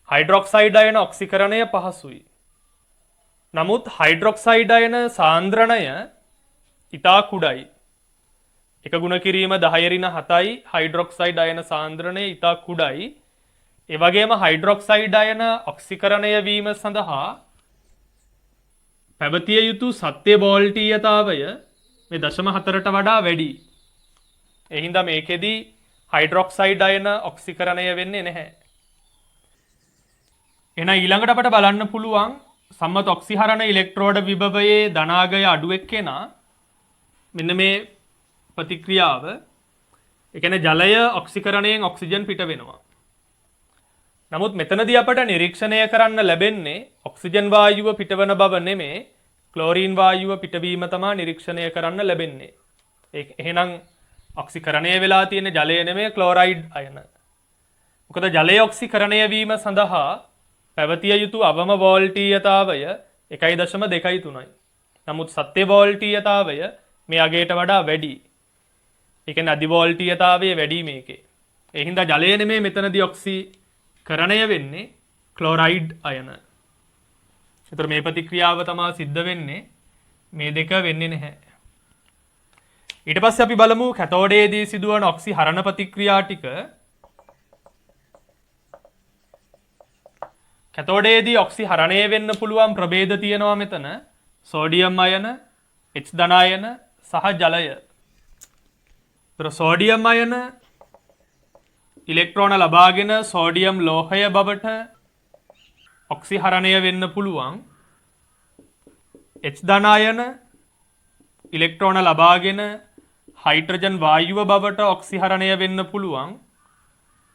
හයිඩ්‍රොක්සයිඩ් අයන ඔක්සිකරණය පහසුයි. නමුත් හයිඩ්‍රොක්සයිඩ් අයන සාන්ද්‍රණය ඉතා කුඩයි. එක ගුණ කිරීම 10^7යි හයිඩ්‍රොක්සයිඩ් අයන සාන්ද්‍රණය ඉතා කුඩයි. ඒ වගේම හයිඩ්‍රොක්සයිඩ් අයන ඔක්සිකරණය වීම සඳහා පැවතිය යුතු සත්‍ය වෝල්ටීයතාවය මේ 0.4ට වඩා වැඩි. ඒ හින්දා මේකෙදි හයිඩ්‍රොක්සයිඩ් අයන ඔක්සිකරණය වෙන්නේ නැහැ. එහෙනම් ඊළඟට අපට බලන්න පුළුවන් සම්මත ඔක්සිහරණ ඉලෙක්ට්‍රෝඩ විභවයේ ධනාගය අඩු එක්කෙනා මෙන්න මේ ප්‍රතික්‍රියාව. ඒ කියන්නේ ජලය ඔක්සිකරණයෙන් ඔක්සිජන් පිට වෙනවා. නමුත් මෙතනදී අපට නිරීක්ෂණය කරන්න ලැබෙන්නේ ඔක්සිජන් වායුව පිටවන බව නෙමේ, ක්ලෝරීන් වායුව පිටවීම තමයි නිරීක්ෂණය කරන්න ලැබෙන්නේ. එහෙනම් ඔක්සිකරණය වෙලා තියෙන ජලය නෙමේ ක්ලෝරයිඩ් අයන. මොකද ජලය ඔක්සිකරණය වීම සඳහා පැවතිය යුතු අවම වෝල්ටීයතාවය 1.23යි. නමුත් සත්‍ය වෝල්ටීයතාවය මේ අගයට වඩා වැඩි. ඒ කියන්නේ අධි වෝල්ටීයතාවය වැඩි මේකේ. ඒ හින්දා ජලය නෙමේ මෙතනදී ඔක්සිකරණය වෙන්නේ ක්ලෝරයිඩ් අයන. ඒතර මේ ප්‍රතික්‍රියාව තමයි සිද්ධ වෙන්නේ. මේ දෙක වෙන්නේ නැහැ. ඊට පස්සේ අපි බලමු කැතෝඩයේදී සිදුවන ඔක්සිහරණ ප්‍රතික්‍රියා ටික. කැතෝඩයේදී ඔක්සිහරණය වෙන්න පුළුවන් ප්‍රභේද තියෙනවා මෙතන. සෝඩියම් අයන, H ධන අයන සහ ජලය. ඒතර සෝඩියම් අයන ඉලෙක්ට්‍රෝන ලබාගෙන සෝඩියම් ලෝහය බවට ඔක්සිහරණය වෙන්න පුළුවන්. H ධන අයන ඉලෙක්ට්‍රෝන ලබාගෙන හයිඩ්‍රජන් වායුව බවට ඔක්සිහරණය වෙන්න පුළුවන්.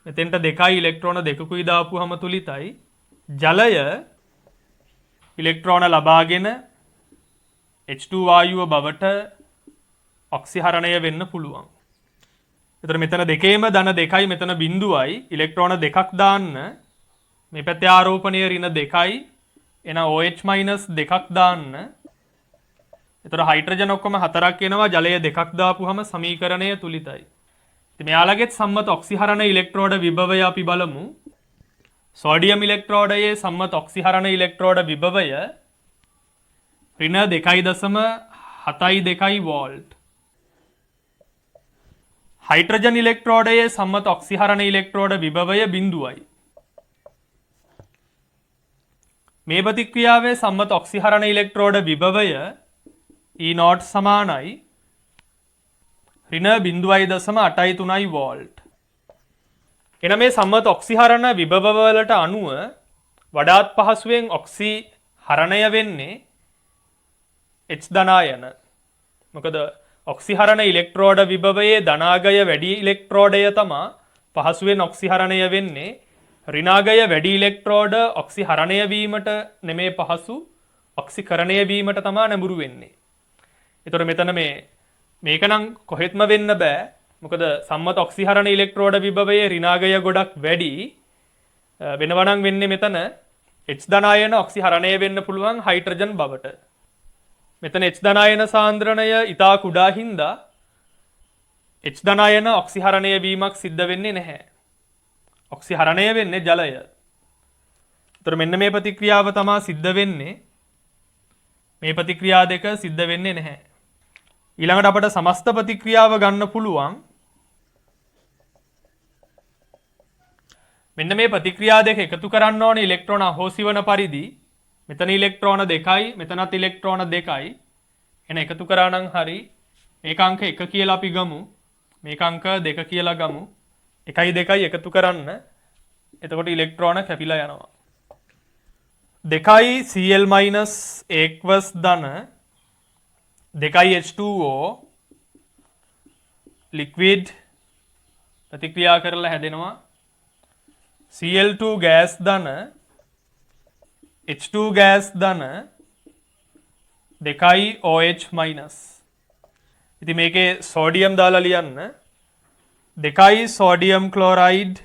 මෙතෙන්ට දෙකයි ඉලෙක්ට්‍රෝන දෙකකුයි දාපුවම තුලිතයි. ජලය ඉලෙක්ට්‍රෝන ලබාගෙන H2 වායුව බවට ඔක්සිහරණය වෙන්න පුළුවන්. එතකොට මෙතන දෙකේම ධන දෙකයි මෙතන බිඳුවයි ඉලෙක්ට්‍රෝන දෙකක් දාන්න මේ පැත්තේ ආරෝපණය ඍණ දෙකයි එන OH- දෙකක් දාන්න. එතකොට හයිඩ්‍රජන් ඔක්කොම 4ක් එනවා ජලය දෙකක් දාපුවම සමීකරණය තුලිතයි. ඉතින් මෙයාලගෙත් සම්මත ඔක්සිහරණ ඉලෙක්ට්‍රෝඩ විභවය අපි බලමු. සෝඩියම් ඉලෙක්ට්‍රෝඩයේ සම්මත ඔක්සිහරණ ඉලෙක්ට්‍රෝඩ විභවය ඍණ 2.72 වෝල්ට්. හයිඩ්‍රජන් ඉලෙක්ට්‍රෝඩයේ සම්මත ඔක්සිහරණ ඉලෙක්ට්‍රෝඩ විභවය 0යි. මේ ප්‍රතික්‍රියාවේ සම්මත ඔක්සිහරණ ඉලෙක්ට්‍රෝඩ විභවය E0 සමානයි ඍණ 0.823 වෝල්ට්. එන මේ සම්මත ඔක්සිහරණ විභවවලට අනුව වඩාත් පහසුවෙන් ඔක්සිහරණය වෙන්නේ H ධන අයන. මොකද ඔක්සිහරණ ඉලෙක්ට්‍රෝඩ විභවයේ ධනාගය වැඩි ඉලෙක්ට්‍රෝඩය තමයි පහසුවෙන් ඔක්සිහරණය වෙන්නේ. ඍණාගය වැඩි ඉලෙක්ට්‍රෝඩ ඔක්සිහරණය වීමට නෙමේ පහසු ඔක්සිකරණය වීමට තමයි නැඹුරු වෙන්නේ. ඒතර මෙතන මේක නම් කොහෙත්ම වෙන්න බෑ. මොකද සම්මත ඔක්සිහරණ ඉලෙක්ට්‍රෝඩ විභවයේ ඍණාගය ගොඩක් වැඩි. වෙනවා නම් වෙන්නේ මෙතන H ධන අයන ඔක්සිහරණය වෙන්න පුළුවන් හයිඩ්‍රජන් බවට. මෙතන H ධන අයන සාන්ද්‍රණය ඉතා කුඩා හින්දා H ධන අයන ඔක්සිහරණය වීමක් සිද්ධ වෙන්නේ නැහැ. ඔක්සිහරණය වෙන්නේ ජලය. ඒතර මෙන්න මේ ප්‍රතික්‍රියාව තමයි සිද්ධ වෙන්නේ. මේ ප්‍රතික්‍රියා දෙක සිද්ධ වෙන්නේ නැහැ. ඊළඟට අපට සමස්ත ප්‍රතික්‍රියාව ගන්න පුළුවන්. මෙන්න මේ ප්‍රතික්‍රියා දෙක එකතු කරන්න ඕනේ ඉලෙක්ට්‍රෝන අහෝසි වන පරිදි. මෙතන ඉලෙක්ට්‍රෝන 2යි මෙතනත් ඉලෙක්ට්‍රෝන 2යි. එන එකතු කරා නම් හරි. මේක අංක 1 කියලා අපි ගමු. මේක අංක 2 කියලා ගමු. 1යි 2යි එකතු කරන්න. එතකොට ඉලෙක්ට්‍රෝන කැපිලා යනවා. 2යි Cl- aqueous ධන 2යි H2O liquid ප්‍රතික්‍රියා කරලා හැදෙනවා. Cl2 gas ධන H2 gas ධන 2යි OH-. ඉතින් මේකේ සෝඩියම් දාලා ලියන්න 2යි සෝඩියම් ක්ලෝරයිඩ්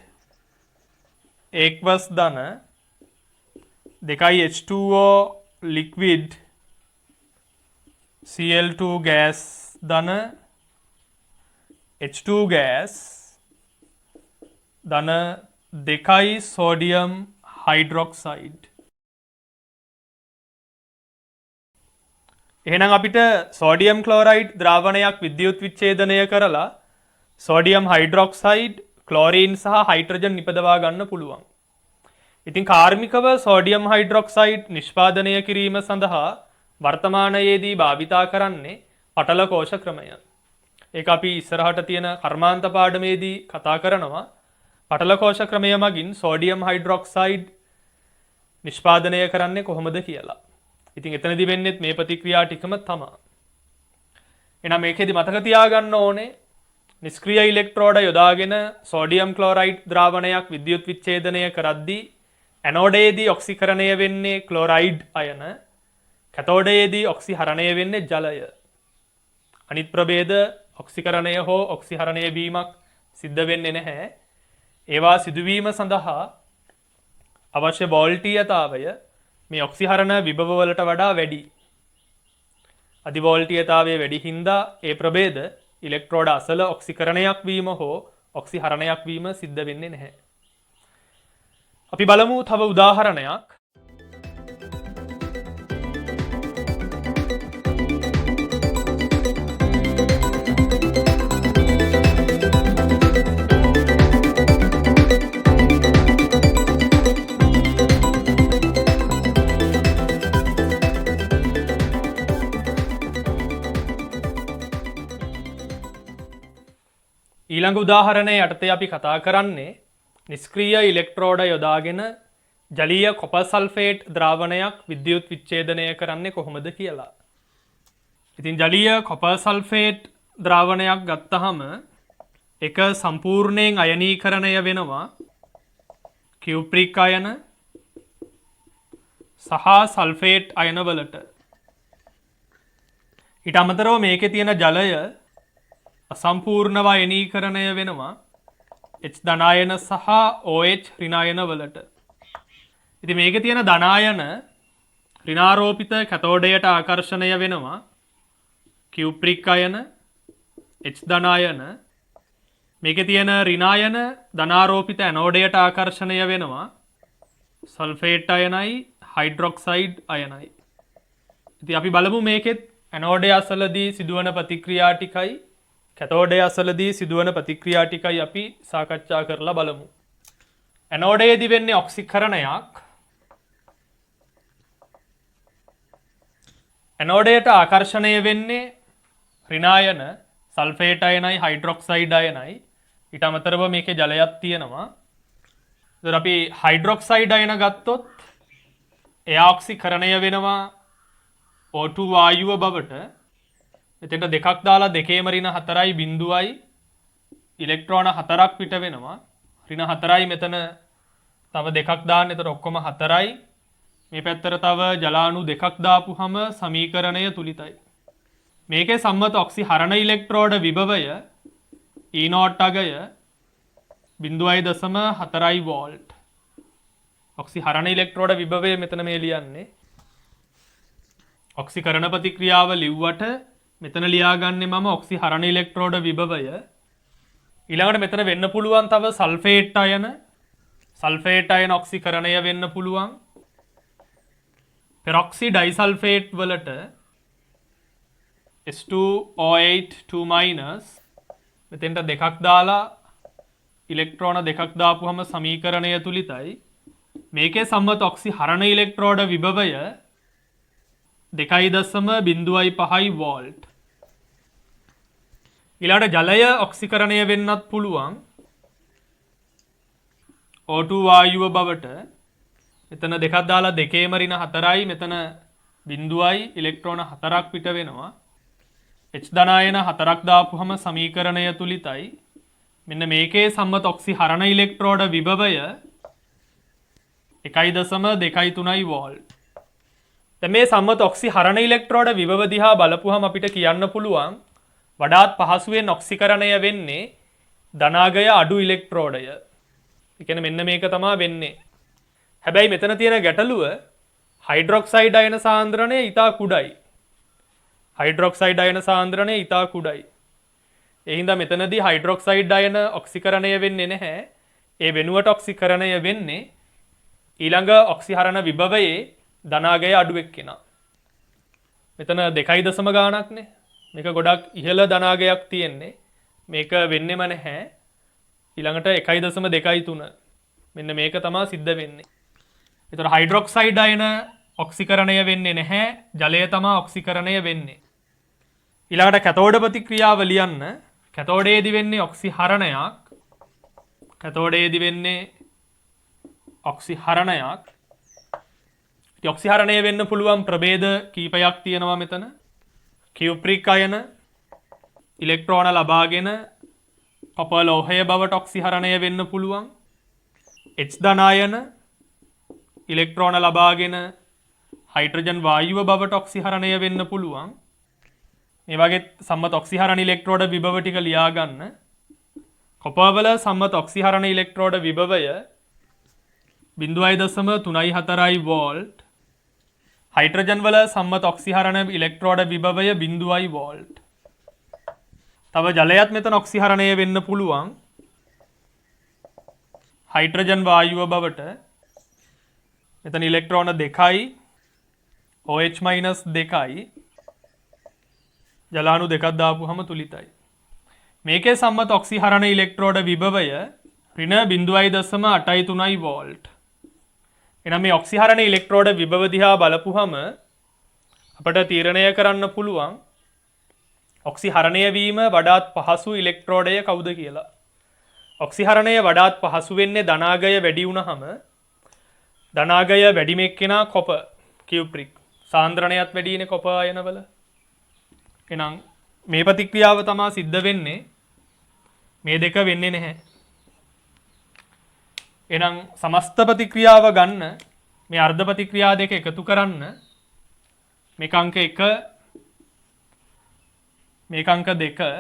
එක්වස් ධන 2යි H2O ලික්විඩ් Cl2 ගෑස් ධන H2 ගෑස් ධන 2යි සෝඩියම් හයිඩ්‍රොක්සයිඩ්. එහෙනම් අපිට සෝඩියම් ක්ලෝරයිඩ් ද්‍රාවණයක් විද්‍යුත් විච්ඡේදනය කරලා සෝඩියම් හයිඩ්‍රොක්සයිඩ් ක්ලෝරීන් සහ හයිඩ්‍රජන් නිපදවා ගන්න පුළුවන්. ඉතින් කාර්මිකව සෝඩියම් හයිඩ්‍රොක්සයිඩ් නිෂ්පාදනය කිරීම සඳහා වර්තමානයේදී භාවිතා කරන්නේ පටල කෝෂ ක්‍රමය. ඒක අපි ඉස්සරහට තියෙන කර්මාන්ත පාඩමේදී කතා කරනවා. පටල කෝෂ ක්‍රමය මගින් සෝඩියම් හයිඩ්‍රොක්සයිඩ් නිෂ්පාදනය කරන්නේ කොහොමද කියලා. ඉතින් එතනදී වෙන්නේ මේ ප්‍රතික්‍රියා ටිකම තමයි. එහෙනම් මේකෙදි මතක තියාගන්න ඕනේ නිෂ්ක්‍රීය ඉලෙක්ට්‍රෝඩ යොදාගෙන සෝඩියම් ක්ලෝරයිඩ් ද්‍රාවණයක් විද්‍යුත් විච්ඡේදනය කරද්දී ඇනෝඩයේදී ඔක්සිකරණය වෙන්නේ ක්ලෝරයිඩ් අයන, කැතෝඩයේදී ඔක්සිහරණය වෙන්නේ ජලය. අනිත් ප්‍රභේද ඔක්සිකරණය හෝ ඔක්සිහරණය වීමක් සිද්ධ වෙන්නේ නැහැ. ඒවා සිදුවීම සඳහා අවශ්‍ය වෝල්ටීයතාවය මේ ඔක්සිහරණ විභව වලට වඩා වැඩි. අධි වෝල්ටීයතාවයේ වැඩි හින්දා ඒ ප්‍රභේද ඉලෙක්ට්‍රෝඩ අසල ඔක්සිකරණයක් වීම හෝ ඔක්සිහරණයක් වීම සිද්ධ වෙන්නේ නැහැ. අපි බලමු තව උදාහරණයක්. ඊළඟ උදාහරණයේ යටතේ අපි කතා කරන්නේ නිෂ්ක්‍රීය ඉලෙක්ට්‍රෝඩ යොදාගෙන ජලීය කොපර් සල්ෆේට් ද්‍රාවණයක් විද්‍යුත් විච්ඡේදනය කරන්නේ කොහොමද කියලා. ඉතින් ජලීය කොපර් සල්ෆේට් ද්‍රාවණයක් ගත්තහම ඒක සම්පූර්ණයෙන් අයනීකරණය වෙනවා කියුප්‍රික් අයන සහ සල්ෆේට් අයන වලට. ඊට අමතරව මේකේ තියෙන ජලය අසම්පූර්ණව අයනීකරණය වෙනවා H ධනායන සහ OH ඍණායන වලට. ඉතින් මේකේ තියෙන ධනායන ඍණාරෝපිත කැතෝඩයට ආකර්ෂණය වෙනවා කියුප්‍රික් අයන H ධනායන. මේකේ තියෙන ඍණායන ධනාරෝපිත ඇනෝඩයට ආකර්ෂණය වෙනවා සල්ෆේට් අයනයි හයිඩ්‍රොක්සයිඩ් අයනයි. ඉතින් අපි බලමු මේකෙත් ඇනෝඩය අසලදී සිදුවන ප්‍රතික්‍රියා ටිකයි කැතෝඩය අසලදී සිදුවන ප්‍රතික්‍රියා ටිකයි අපි සාකච්ඡා කරලා බලමු. ඇනෝඩයේදී වෙන්නේ ඔක්සිකරණයක්. ඇනෝඩයට ආකර්ෂණය වෙන්නේ ඍණායන සල්ෆේට් අයනයි හයිඩ්‍රොක්සයිඩ් අයනයි. ඊට අමතරව මේකේ ජලයක් තියෙනවා. ඒතර අපි හයිඩ්‍රොක්සයිඩ් අයන ගත්තොත් එයා ඔක්සිකරණය වෙනවා O2 වායුව බවට. එතෙන්ට දෙකක් දාලා දෙකේම ඍණ 4යි බිඳුවයි ඉලෙක්ට්‍රෝන 4ක් පිට වෙනවා. ඍණ 4යි මෙතන තව දෙකක් දාන්න. එතකොට ඔක්කොම 4යි. මේ පැත්තට තව ජලාණු දෙකක් දාපුහම සමීකරණය තුලිතයි. මේකේ සම්මත ඔක්සිහරණ ඉලෙක්ට්‍රෝඩ විභවය E0 අගය 0.4 වෝල්ට්. ඔක්සිහරණ ඉලෙක්ට්‍රෝඩ විභවය මෙතන මේ ලියන්නේ. ඔක්සිකරණ ප්‍රතික්‍රියාව ලිව්වට මෙතන ලියාගන්නේ මම ඔක්සිහරණ ඉලෙක්ට්‍රෝඩ විභවය. ඊළඟට මෙතන වෙන්න පුළුවන් තව සල්ෆේට් අයන ඔක්සිකරණය වෙන්න පුළුවන්. පෙරොක්සි ඩයිසල්ෆේට් වලට S2O8 2- මෙතෙන්ට දෙකක් දාලා ඉලෙක්ට්‍රෝන දෙකක් දාපුහම සමීකරණය තුලිතයි. මේකේ සම්මත ඔක්සිහරණ ඉලෙක්ට්‍රෝඩ විභවය 2.05 වෝල්ට්. ඊළඟට ජලය ඔක්සිකරණය වෙන්නත් පුළුවන් O2 වායුව බවට. මෙතන දෙකක් දාලා දෙකේම ඍණ 4යි මෙතන බිඳුවයි ඉලෙක්ට්‍රෝන 4ක් පිට වෙනවා. H ධනායන 4ක් දාපුහම සමීකරණය තුලිතයි. මෙන්න මේකේ සම්මත ඔක්සිහරණ ඉලෙක්ට්‍රෝඩ විභවය 1.23 වෝල්ට්. දැන් මේ සම්මත ඔක්සිහරණ ඉලෙක්ට්‍රෝඩ විභව දිහා බලපුවහම අපිට කියන්න පුළුවන් වඩාත් පහසුවෙන් ඔක්සිකරණය වෙන්නේ ධනාගය අඩු ඉලෙක්ට්‍රෝඩය. ඒ කියන්නේ මෙන්න මේක තමයි වෙන්නේ. හැබැයි මෙතන තියෙන ගැටලුව හයිඩ්‍රොක්සයිඩ් අයන සාන්ද්‍රණය ඉතා කුඩයි. හයිඩ්‍රොක්සයිඩ් අයන සාන්ද්‍රණය ඉතා කුඩයි. ඒ හින්දා මෙතනදී හයිඩ්‍රොක්සයිඩ් අයන ඔක්සිකරණය වෙන්නේ නැහැ. ඒ වෙනුවට ඔක්සිකරණය වෙන්නේ ඊළඟ ඔක්සිහරණ විභවයේ ධනාගය අඩු එක්කෙනා. මෙතන 2.0 ගාණක්නේ. මේක ගොඩක් ඉහළ ධනාගයක් තියෙන්නේ. මේක වෙන්නෙම නැහැ. ඊළඟට 1.23. මෙන්න මේක තමයි සිද්ධ වෙන්නේ. ඒතර හයිඩ්‍රොක්සයිඩ් අයන ඔක්සිකරණය වෙන්නේ නැහැ. ජලය තමයි ඔක්සිකරණය වෙන්නේ. ඊළඟට කැතෝඩ ප්‍රතික්‍රියාව ලියන්න. කැතෝඩයේදී වෙන්නේ ඔක්සිහරණයක්. කැතෝඩයේදී වෙන්නේ ඔක්සිහරණයක්. ඉතින් ඔක්සිහරණය වෙන්න පුළුවන් ප්‍රභේද කීපයක් තියෙනවා මෙතන. කියුප්‍රික් අයන ඉලෙක්ට්‍රෝන ලබාගෙන කොපර් ලෝහය බවට ඔක්සිහරණය වෙන්න පුළුවන්. H ධනායන ඉලෙක්ට්‍රෝන ලබාගෙන හයිඩ්‍රජන් වායුව බවට ඔක්සිහරණය වෙන්න පුළුවන්. මේ වගේ සම්මත ඔක්සිහරණ ඉලෙක්ට්‍රෝඩ විභව ටික ලියා ගන්න. කොපර් වල සම්මත ඔක්සිහරණ ඉලෙක්ට්‍රෝඩ විභවය 0.34 වෝල්ට්. හයිඩ්‍රජන් වල සම්මත ඔක්සිහරණ ඉලෙක්ට්‍රෝඩ විභවය 0 වෝල්ට්. තව ජලයත් මෙතන ඔක්සිහරණය වෙන්න පුළුවන්. හයිඩ්‍රජන් වායුව බවට මෙතන ඉලෙක්ට්‍රෝන 2යි OH- 2යි ජලාණු දෙකක් දාපුවම තුලිතයි. මේකේ සම්මත ඔක්සිහරණ ඉලෙක්ට්‍රෝඩ විභවය ඍණ 0.83 වෝල්ට්. එහෙනම් මේ ඔක්සිහරණ ඉලෙක්ට්‍රෝඩ විභව දිහා බලපුවම අපට තීරණය කරන්න පුළුවන් ඔක්සිහරණය වීම වඩාත් පහසු ඉලෙක්ට්‍රෝඩය කවුද කියලා. ඔක්සිහරණය වඩාත් පහසු වෙන්නේ ධනාගය වැඩි වුණාම ධනාගය වැඩිම එක්කෙනා කොපර් කියුප්‍රික්. සාන්ද්‍රණයත් වැඩිනේ කොපර් අයනවල. එහෙනම් මේ ප්‍රතික්‍රියාව තමයි සිද්ධ වෙන්නේ. මේ දෙක වෙන්නේ නැහැ. එහෙනම් සමස්ත ප්‍රතික්‍රියාව ගන්න මේ අර්ධ ප්‍රතික්‍රියා දෙක එකතු කරන්න මේක අංක 1 මේක අංක 2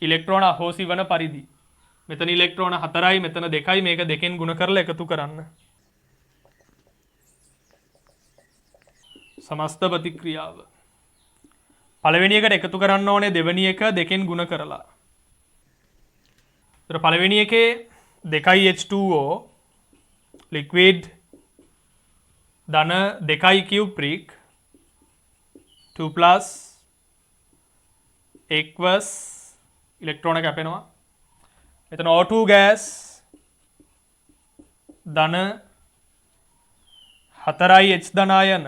ඉලෙක්ට්‍රෝන අහෝසි වන පරිදි මෙතන ඉලෙක්ට්‍රෝන 4යි මෙතන 2යි මේක දෙකෙන් ගුණ කරලා එකතු කරන්න. සමස්ත ප්‍රතික්‍රියාව පළවෙනි එකට එකතු කරන්න ඕනේ දෙවෙනි එක දෙකෙන් ගුණ කරලා. ඒතර පළවෙනි එකේ 2යි H2O liquid ධන 2යි cupric 2 plus aqueous ඉලෙක්ට්‍රෝන කැපෙනවා. මෙතන O2 gas ධන 4යි H ධනායන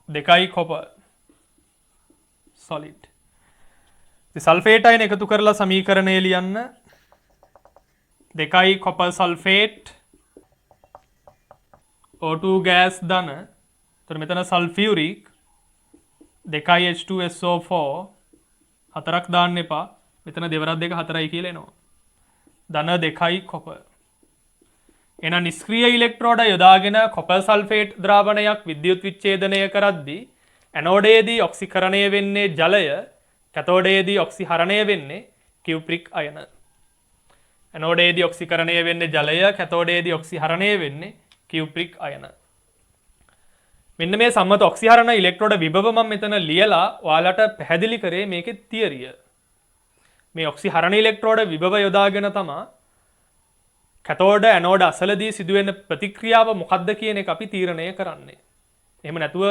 2යි copper solid. සල්ෆේට් අයන එකතු කරලා සමීකරණය ලියන්න. 2යි copper sulfate O2 gas ධන. එතකොට මෙතන sulfuric 2යි H2SO4 හතරක් දාන්න එපා. මෙතන දෙවරක් දෙක හතරයි කියලා එනවා. ධන 2යි copper. එහෙනම් නිෂ්ක්‍රීය ඉලෙක්ට්‍රෝඩ යොදාගෙන කොපර් සල්ෆේට් ද්‍රාවණයක් විද්‍යුත් විච්ඡේදනය කරද්දී ඇනෝඩයේදී ඔක්සිකරණය වෙන්නේ ජලය, කැතෝඩයේදී ඔක්සිහරණය වෙන්නේ කියුප්‍රික් අයන. ඇනෝඩයේදී ඔක්සිකරණය වෙන්නේ ජලය, කැතෝඩයේදී ඔක්සිහරණය වෙන්නේ කියුප්‍රික් අයන. මෙන්න මේ සම්මත ඔක්සිහරණ ඉලෙක්ට්‍රෝඩ විභව මම මෙතන ලියලා ඔයාලට පැහැදිලි කරේ මේකේ තියරිය. මේ ඔක්සිහරණ ඉලෙක්ට්‍රෝඩ විභව යොදාගෙන තමයි කැතෝඩ ඇනෝඩ අසලදී සිදුවෙන ප්‍රතික්‍රියාව මොකක්ද කියන එක අපි තීරණය කරන්නේ. එහෙම නැතුව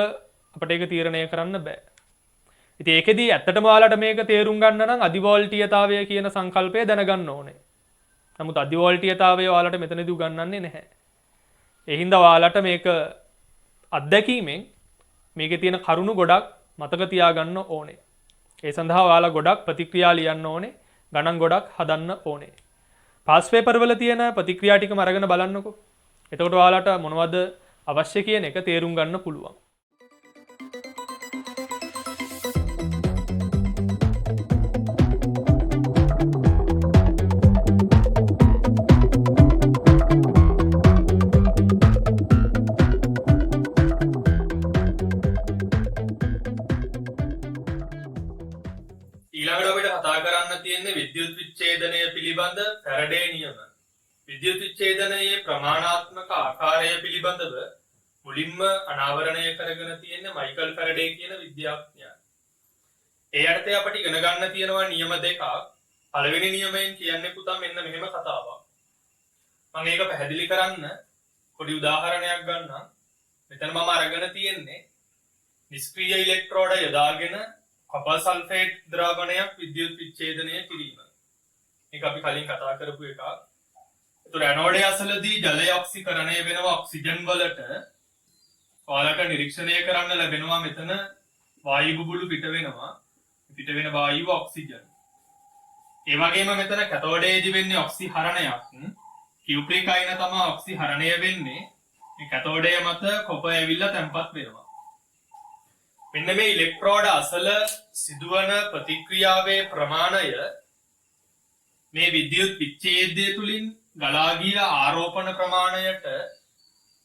අපිට ඒක තීරණය කරන්න බෑ. ඉතින් ඒකෙදී ඇත්තටම ඔයාලට මේක තේරුම් ගන්න නම් අධිවෝල්ටීයතාවය කියන සංකල්පය දැනගන්න ඕනේ. නමුත් අධිවෝල්ටීයතාවය ඔයාලට මෙතනදී උගන්වන්නේ නැහැ. ඒ හින්දා ඔයාලට මේක අත්දැකීමෙන් මේකේ තියෙන කරුණු ගොඩක් මතක තියාගන්න ඕනේ. ඒ සඳහා ඔයාලා ගොඩක් ප්‍රතික්‍රියා ලියන්න ඕනේ, ගණන් ගොඩක් හදන්න ඕනේ. පාස් පේපර් වල තියෙන ප්‍රතික්‍රියා ටිකම අරගෙන බලන්නකෝ. එතකොට ඔයාලට මොනවද අවශ්‍ය කියන එක තේරුම් ගන්න පුළුවන්. විච්ඡේදනය පිළිබඳ ෆැරඩේ නියම. විද්‍යුත් විච්ඡේදනයේ ප්‍රමාණාත්මක ආකාරය පිළිබඳව මුලින්ම අනාවරණය කරගෙන තියෙන මයිකල් ෆැරඩේ කියන විද්‍යාඥයා. ඒ යටතේ අපිට ඉගෙන ගන්න තියෙනවා නියම දෙකක්. පළවෙනි නියමයෙන් කියන්නේ පුතා මෙන්න මෙහෙම කතාවක්. මම ඒක පැහැදිලි කරන්න පොඩි උදාහරණයක් ගන්නම්. මෙතන මම අරගෙන තියෙන්නේ නිෂ්ක්‍රීය ඉලෙක්ට්‍රෝඩ යොදාගෙන කපල් සල්ෆේට් ද්‍රවණයක් විද්‍යුත් විච්ඡේදනය කිරීම. මේක අපි කලින් කතා කරපු එකක්. ඒතර ඇනෝඩය අසලදී ජලය ඔක්සිකරණය වෙනවා ඔක්සිජන් වලට. ඔයාලට නිරීක්ෂණය කරන්න ලැබෙනවා මෙතන වායු බුබුලු පිට වෙනවා. පිට වෙන වායුව ඔක්සිජන්. ඒ වගේම මෙතන කැතෝඩයේදී වෙන්නේ ඔක්සිහරණයක්. කියුප්‍රික් අයන තමයි ඔක්සිහරණය වෙන්නේ. මේ කැතෝඩය මත කොප ඇවිල්ලා තැම්පත් වෙනවා. මෙන්න මේ ඉලෙක්ට්‍රෝඩ අසල සිදුවන ප්‍රතික්‍රියාවේ ප්‍රමාණය මේ විද්‍යුත් විච්ඡේදය තුලින් ගලා ගිය ආරෝපණ ප්‍රමාණයට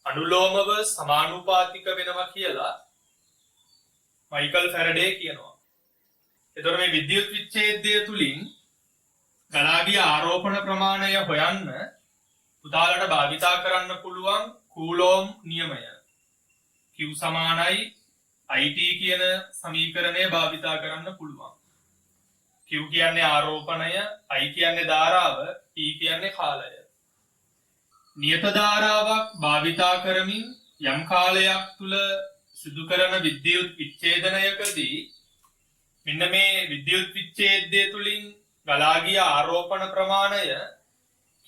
අනුලෝමව සමානුපාතික වෙනවා කියලා මයිකල් ෆැරඩේ කියනවා. එතකොට මේ විද්‍යුත් විච්ඡේදය තුලින් ගලා ගිය ආරෝපණ ප්‍රමාණය හොයන්න පුතාලට භාවිතා කරන්න පුළුවන් කූලෝම් නියමය. Q සමානයි IT කියන සමීකරණය භාවිතා කරන්න පුළුවන්. Q කියන්නේ ආරෝපණය, I කියන්නේ ධාරාව, T කියන්නේ කාලය. නියත ධාරාවක් භාවිතා කරමින් යම් කාලයක් තුල සිදු කරන විද්‍යුත් විච්ඡේදනයකදී මෙන්න මේ විද්‍යුත් විච්ඡේදය තුලින් ගලා ගිය ආරෝපණ ප්‍රමාණය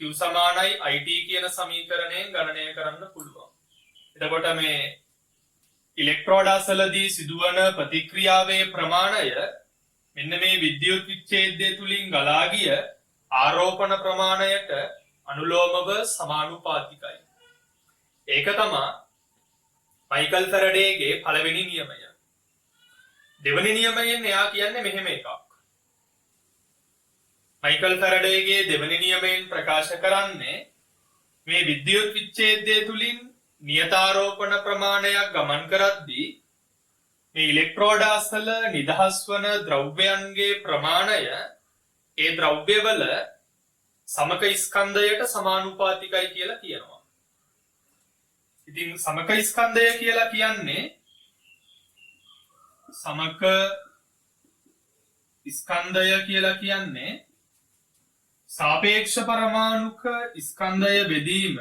Q සමානයි IT කියන සමීකරණයෙන් ගණනය කරන්න පුළුවන්. එතකොට මේ ඉලෙක්ට්‍රෝඩ අසලදී සිදුවන ප්‍රතික්‍රියාවේ ප්‍රමාණය මෙන්න මේ විද්‍යුත් විච්ඡේදය තුලින් ගලා ගිය ආරෝපණ ප්‍රමාණයට අනුලෝමව සමානුපාතිකයි. ඒක තමයි මයිකල් ෆැරඩේගේ පළවෙනි නියමය. දෙවෙනි නියමයෙන් එයා කියන්නේ මෙහෙම එකක්. මයිකල් ෆැරඩේගේ දෙවෙනි නියමයෙන් ප්‍රකාශ කරන්නේ මේ විද්‍යුත් විච්ඡේදය තුලින් නියතාරෝපණ ප්‍රමාණයක් ගමන් කරද්දී මේ ඉලෙක්ට්‍රෝඩ අසල නිදහස් වන ද්‍රව්‍යයන්ගේ ප්‍රමාණය ඒ ද්‍රව්‍යවල සමක ස්කන්ධයට සමානුපාතිකයි කියලා කියනවා. ඉතින් සමක ස්කන්ධය කියලා කියන්නේ සමක ස්කන්ධය කියලා කියන්නේ සාපේක්ෂ පරමාණුක ස්කන්ධය බෙදීම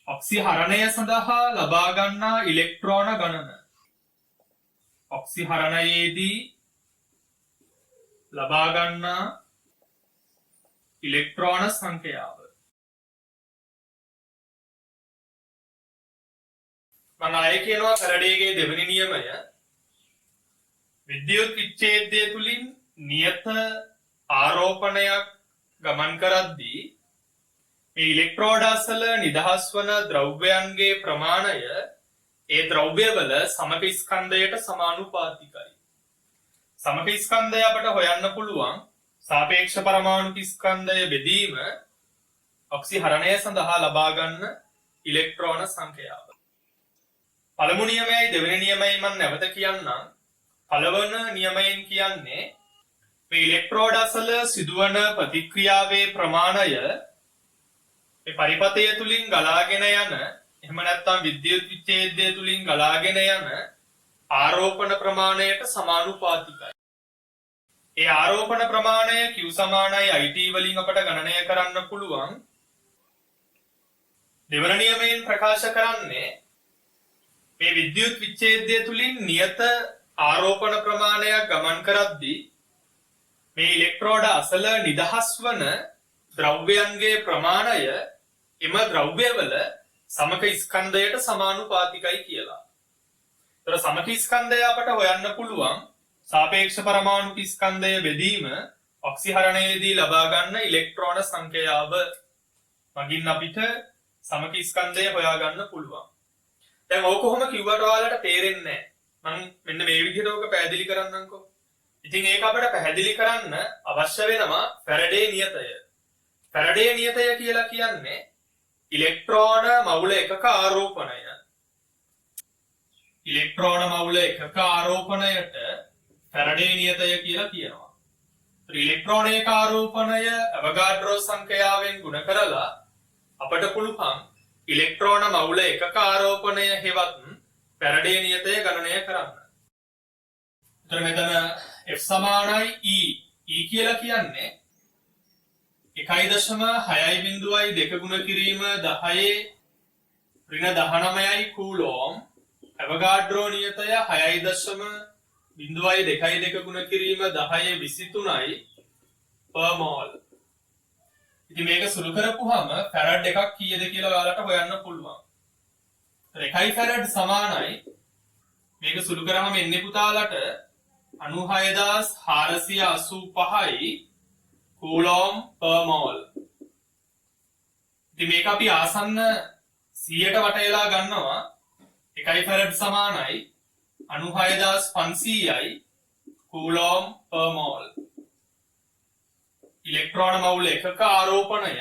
ඔක්සිහරණය සඳහා ලබා ගන්නා ඉලෙක්ට්‍රෝන ගණන. ඔක්සිහරණයේදී ලබා ගන්නා ඉලෙක්ට්‍රෝන සංඛ්‍යාව. මම ආයේ කියනවා ෆැරඩේගේ දෙවෙනි නියමය විද්‍යුත් විච්ඡේදය තුලින් නියත ආරෝපණයක් ගමන් කරද්දී මේ ඉලෙක්ට්‍රෝඩ අසල නිදහස් වන ද්‍රව්‍යයන්ගේ ප්‍රමාණය ඒ ද්‍රව්‍යවල සමක ස්කන්ධයට සමානුපාතිකයි. සමක ස්කන්ධය අපට හොයන්න පුළුවන් සාපේක්ෂ පරමාණු ස්කන්ධය බෙදීම ඔක්සිහරණය සඳහා ලබා ගන්න ඉලෙක්ට්‍රෝන සංඛ්‍යාව. පළමු නියමයයි දෙවෙනි නියමයයි මම නැවත කියන්නම්. පළවන නියමයෙන් කියන්නේ මේ ඉලෙක්ට්‍රෝඩ අසල සිදුවන ප්‍රතික්‍රියාවේ ප්‍රමාණය මේ පරිපථය තුලින් ගලාගෙන යන එහෙම නැත්නම් විද්‍යුත් විච්ඡේදය තුලින් ගලාගෙන යන ආරෝපණ ප්‍රමාණයට සමානුපාතිකයි. ඒ ආරෝපණ ප්‍රමාණය Q සමානයි IT වලින් අපට ගණනය කරන්න පුළුවන්. දෙවන නියමයෙන් ප්‍රකාශ කරන්නේ මේ විද්‍යුත් විච්ඡේදය තුලින් නියත ආරෝපණ ප්‍රමාණයක් ගමන් කරද්දී මේ ඉලෙක්ට්‍රෝඩ අසල නිදහස් වන ද්‍රව්‍යයන්ගේ ප්‍රමාණය එම ද්‍රව්‍යවල සමක ස්කන්ධයට සමානුපාතිකයි කියලා. ඒතර සමක ස්කන්ධය අපට හොයන්න පුළුවන් සාපේක්ෂ පරමාණු ස්කන්ධය බෙදීම ඔක්සිහරණයේදී ලබා ගන්න ඉලෙක්ට්‍රෝන සංඛ්‍යාව මගින් අපිට සමක ස්කන්ධය හොයා ගන්න පුළුවන්. දැන් ඕක කොහොම කිව්වට ඔයාලට තේරෙන්නේ නැහැ. මම මෙන්න මේ විදිහට ඕක පැහැදිලි කරන්නම්කෝ. ඉතින් ඒක අපිට පැහැදිලි කරන්න අවශ්‍ය වෙනවා ෆැරඩේ නියතය. ෆැරඩේ නියතය කියලා කියන්නේ ඉලෙක්ට්‍රෝන මවුල එකක ආරෝපණය. ඉලෙක්ට්‍රෝන මවුල එකක ආරෝපණයට ෆැරඩේ නියතය කියලා කියනවා. ඉලෙක්ට්‍රෝනයක ආරෝපණය අවගාඩ්‍රෝ සංඛ්‍යාවෙන් ගුණ කරලා අපට පුළුවන් ඉලෙක්ට්‍රෝන මවුල එකක ආරෝපණය හෙවත් ෆැරඩේ නියතය ගණනය කරන්න. එතකොට මෙතන F සමානයි E. E කියලා කියන්නේ 1.6.2 ගුණ කිරීම 10 ඍණ 19යි කූලෝම්. අවගාඩ්‍රෝ නියතය 6.02 ගුණ කිරීම 10 23යි per mol. ඉතින් මේක සුළු කරපුවාම ෆැරඩ් එකක් කීයද කියලා ඔයාලට හොයන්න පුළුවන්. 1 ෆැරඩ් සමානයි මේක සුළු කරාම එන්නේ පුතාලට 96485යි කූලෝම් per mol. ඉතින් මේක අපි ආසන්න 100ට වටේලා ගන්නවා. 1 ෆැරඩ් සමානයි 96500යි කූලෝම් per mol. ඉලෙක්ට්‍රෝන මවුල එකක ආරෝපණය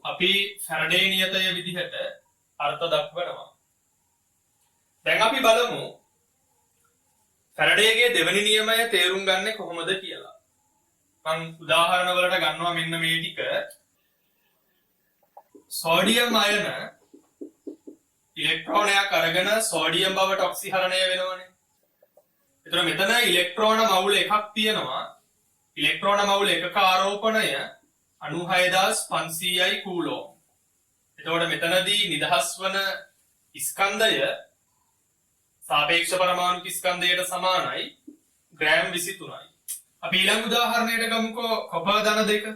අපි ෆැරඩේ නියතය විදිහට අර්ථ දක්වනවා. දැන් අපි බලමු ෆැරඩේගේ දෙවෙනි නියමය තේරුම් ගන්නේ කොහොමද කියලා. මම උදාහරණ වලට ගන්නවා මෙන්න මේ ටික. සෝඩියම් අයන ඉලෙක්ට්‍රෝනයක් අරගෙන සෝඩියම් බවට ඔක්සිහරණය වෙනවනේ. ඒතර මෙතන ඉලෙක්ට්‍රෝන මවුල එකක් තියෙනවා. ඉලෙක්ට්‍රෝන මවුල එකක ආරෝපණය 96500යි කූලෝම්. එතකොට මෙතනදී නිදහස් වන ස්කන්ධය සාපේක්ෂ පරමාණු ස්කන්ධයට සමානයි ග්‍රෑම් 23යි. අපි ඊළඟ උදාහරණයට ගමුකෝ කොපර් ධන 2.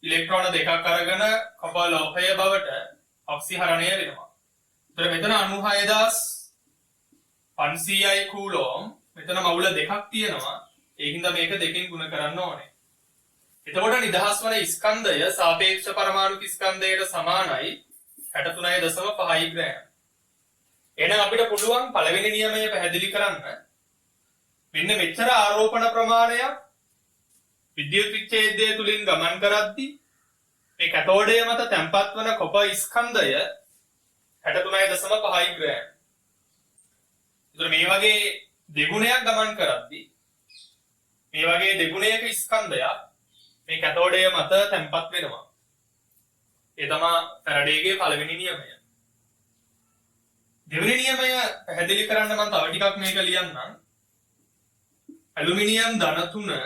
ඉලෙක්ට්‍රෝන දෙකක් අරගෙන කොපර් ලෝහය බවට ඔක්සිහරණය වෙනවා. එතකොට මෙතන 96500යි කූලෝම්. මෙතන මවුල දෙකක් තියෙනවා. ඒකින්ද මේක දෙකෙන් ගුණ කරන්න ඕනේ. එතකොට නිදහස් වන ස්කන්ධය සාපේක්ෂ පරමාණු ස්කන්ධයට සමානයි 63.5 ග්‍රෑම්. එහෙනම් අපිට පුළුවන් පළවෙනි නියමය පැහැදිලි කරන්න. මෙන්න මෙච්චර ආරෝපණ ප්‍රමාණයක් විද්‍යුත් විච්ඡේදය තුලින් ගමන් කරද්දී මේ කැතෝඩය මත තැන්පත් වන කොපර් ස්කන්ධය 63.5 ග්‍රෑම්. ඒතර මේ වගේ දෙගුණයක් ගමන් කරද්දී මේ වගේ දෙගුණයක ස්කන්ධයක් මේ කැතෝඩය මත තැන්පත් වෙනවා. ඒ තමයි ෆැරඩේගේ පළවෙනි නියමය. දෙවෙනි නියමය පැහැදිලි කරන්න මම තව ටිකක් මේක ලියන්නම්. ඇලුමිනියම් ධන 3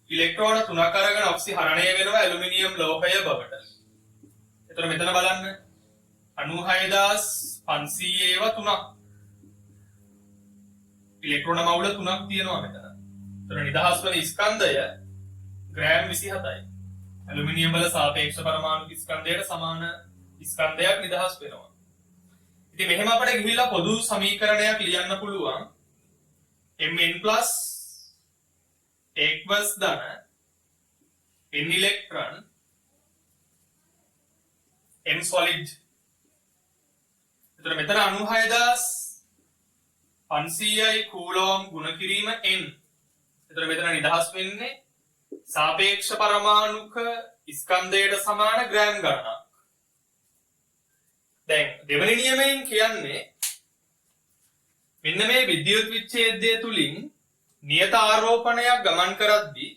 ඉලෙක්ට්‍රෝන 3ක් අරගෙන ඔක්සිහරණය වෙනවා ඇලුමිනියම් ලෝහය බවට. එතකොට මෙතන බලන්න 96500 3ක් ඉලෙක්ට්‍රෝන මවුල 3ක් තියෙනවා මෙතන. එතකොට නිදහස් වන ස්කන්ධය ග්‍රෑම් 27යි. ඇලුමිනියම් වල සාපේක්ෂ පරමාණු ස්කන්ධයට සමාන ස්කන්ධයක් නිදහස් වෙනවා. ඉතින් මෙහෙම අපිට ගිහිල්ලා පොදු සමීකරණයක් ලියන්න පුළුවන්. Mn + aqueous ධන n ඉලෙක්ට්‍රෝන m solid. එතකොට මෙතන 96500යි කූලෝම් ගුණ කිරීම n. එතකොට මෙතන නිදහස් වෙන්නේ සාපේක්ෂ පරමාණුක ස්කන්ධයට සමාන ග්‍රෑම් ගණනක්. දැන් දෙවෙනි නියමයෙන් කියන්නේ මෙන්න මේ විද්‍යුත් විච්ඡේදය තුලින් නියත ආරෝපණයක් ගමන් කරද්දී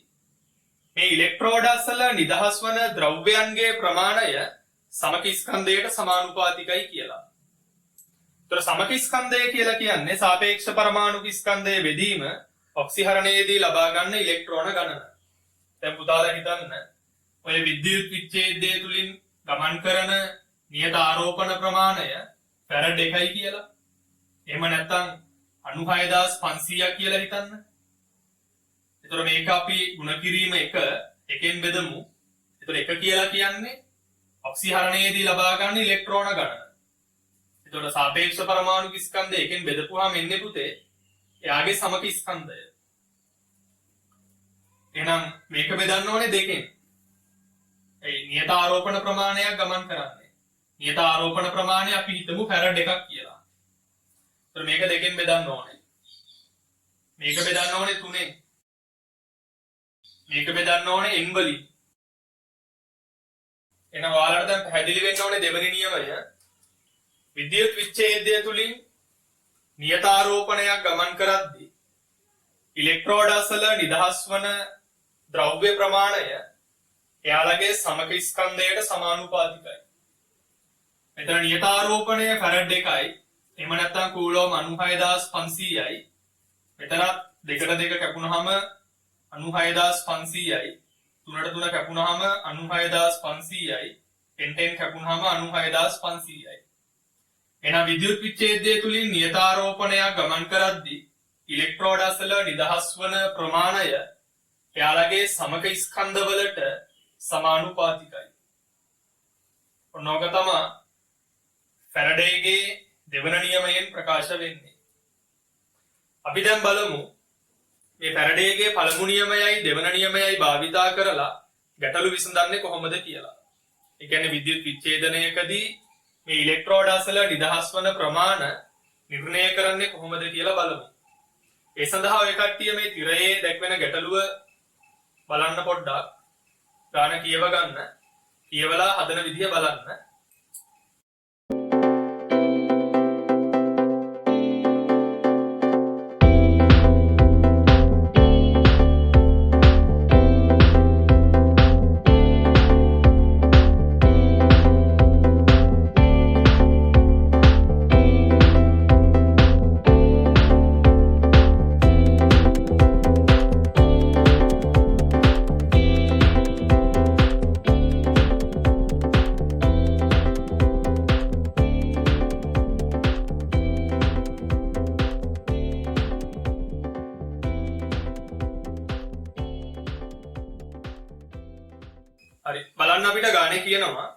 මේ ඉලෙක්ට්‍රෝඩස් වල නිදහස් වන ද්‍රව්‍යයන්ගේ ප්‍රමාණය සමක ස්කන්ධයට සමානුපාතිකයි කියලා. ඒතර සමක ස්කන්ධය කියලා කියන්නේ සාපේක්ෂ පරමාණු ස්කන්ධයේ බෙදීම ඔක්සිහරණයේදී ලබා ගන්න ඉලෙක්ට්‍රෝන ගණන. දැන් පුතාලා හිතන්න ඔය විද්‍යුත් විච්ඡේදය තුලින් ගමන් කරන නියත ආරෝපණ ප්‍රමාණය ෆැරඩ් 1යි කියලා. එහෙම නැත්නම් 96500ක් කියලා හිතන්න. ඒතර මේක අපි ගුණ කිරීම 1 1ෙන් බෙදමු. ඒතර 1 කියලා කියන්නේ ඔක්සිහරණයේදී ලබා ගන්න ඉලෙක්ට්‍රෝන ගණන. ඒතර සාපේක්ෂ පරමාණු ස්කන්ධය 1ෙන් බෙදපුවාම එන්නේ පුතේ එයාගේ සමක ස්කන්ධය. එහෙනම් මේක බෙදන්න ඕනේ 2කින්. ඒ නියත ආරෝපණ ප්‍රමාණයක් ගමන් කරන්නේ. නියත ආරෝපණ ප්‍රමාණය අපි හිතමු ෆැරඩ් 1ක් කියලා. ඒතර මේක 2කින් බෙදන්න ඕනේ. මේක බෙදන්න ඕනේ 3ෙන්. මේක බෙදන්න ඕනේ n වලින්. එහෙනම් ඔයාලට දැන් පැහැදිලි වෙන්න ඕනේ දෙවෙනි නියමය. විද්‍යුත් විච්ඡේදය තුලින් නියතාරෝපණයක් ගමන් කරද්දී ඉලෙක්ට්‍රෝඩ අසල නිදහස් වන ද්‍රව්‍ය ප්‍රමාණය එයාලගේ සමක ස්කන්ධයට සමානුපාතිකයි. මෙතන නියතාරෝපණය ෆැරඩ් 1යි. එහෙම නැත්නම් කූලෝම් 96500යි. මෙතනත් දෙකට දෙක කැපුණාම 96500යි. තුනට තුන කැපුණාම 96500යි. n10 කැපුණාම 96500යි. එහෙනම් විද්‍යුත් විච්ඡේදය තුලින් නියතාරෝපණයක් ගමන් කරද්දී ඉලෙක්ට්‍රෝඩ අසල නිදහස් වන ප්‍රමාණය එයාලගේ සමක ස්කන්ධවලට සමානුපාතිකයි. ඔන්නෝක තමයි ෆැරඩේගේ දෙවන නියමයෙන් ප්‍රකාශ වෙන්නේ. අපි දැන් බලමු මේ ෆැරඩේගේ පළමු නියමයයි දෙවන නියමයයි භාවිතා කරලා ගැටලු විසඳන්නේ කොහොමද කියලා. ඒ කියන්නේ විද්‍යුත් විච්ඡේදනයකදී මේ ඉලෙක්ට්‍රෝඩ අසල නිදහස් වන ප්‍රමාණ නිර්ණය කරන්නේ කොහොමද කියලා බලමු. ඒ සඳහා ඔය කට්ටිය මේ තිරයේ දැක්වෙන ගැටලුව බලන්න පොඩ්ඩක්. ගාන කියව ගන්න. කියවලා හදන විදිය බලන්න. හරි බලන්න අපිට ගානේ කියනවා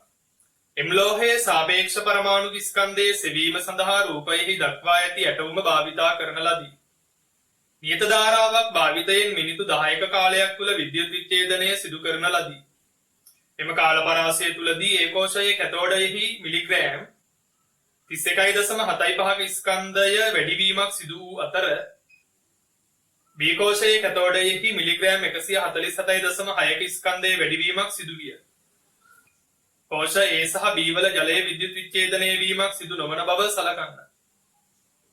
M ලෝහයේ සාපේක්ෂ පරමාණු ස්කන්ධයේ සෙවීම සඳහා රූපයෙහි දක්වා ඇති ඇටවුම භාවිතා කරන ලදී. නියත ධාරාවක් භාවිතයෙන් මිනිත්තු 10ක කාලයක් තුළ විද්‍යුත් විච්ඡේදනය සිදු කරන ලදී. එම කාල පරාසය තුළදී ඒ කෝෂයේ කැතෝඩයෙහි මිලිග්‍රෑම් 31.75ක ස්කන්ධය වැඩිවීමක් සිදු වූ අතර B කෝෂයේ කැතෝඩයෙහි මිලිග්‍රෑම් 147.6ක ස්කන්ධයේ වැඩිවීමක් සිදු විය. කෝෂ A සහ B වල ජලයේ විද්‍යුත් විච්ඡේදනය වීමක් සිදු නොවන බව සලකන්න.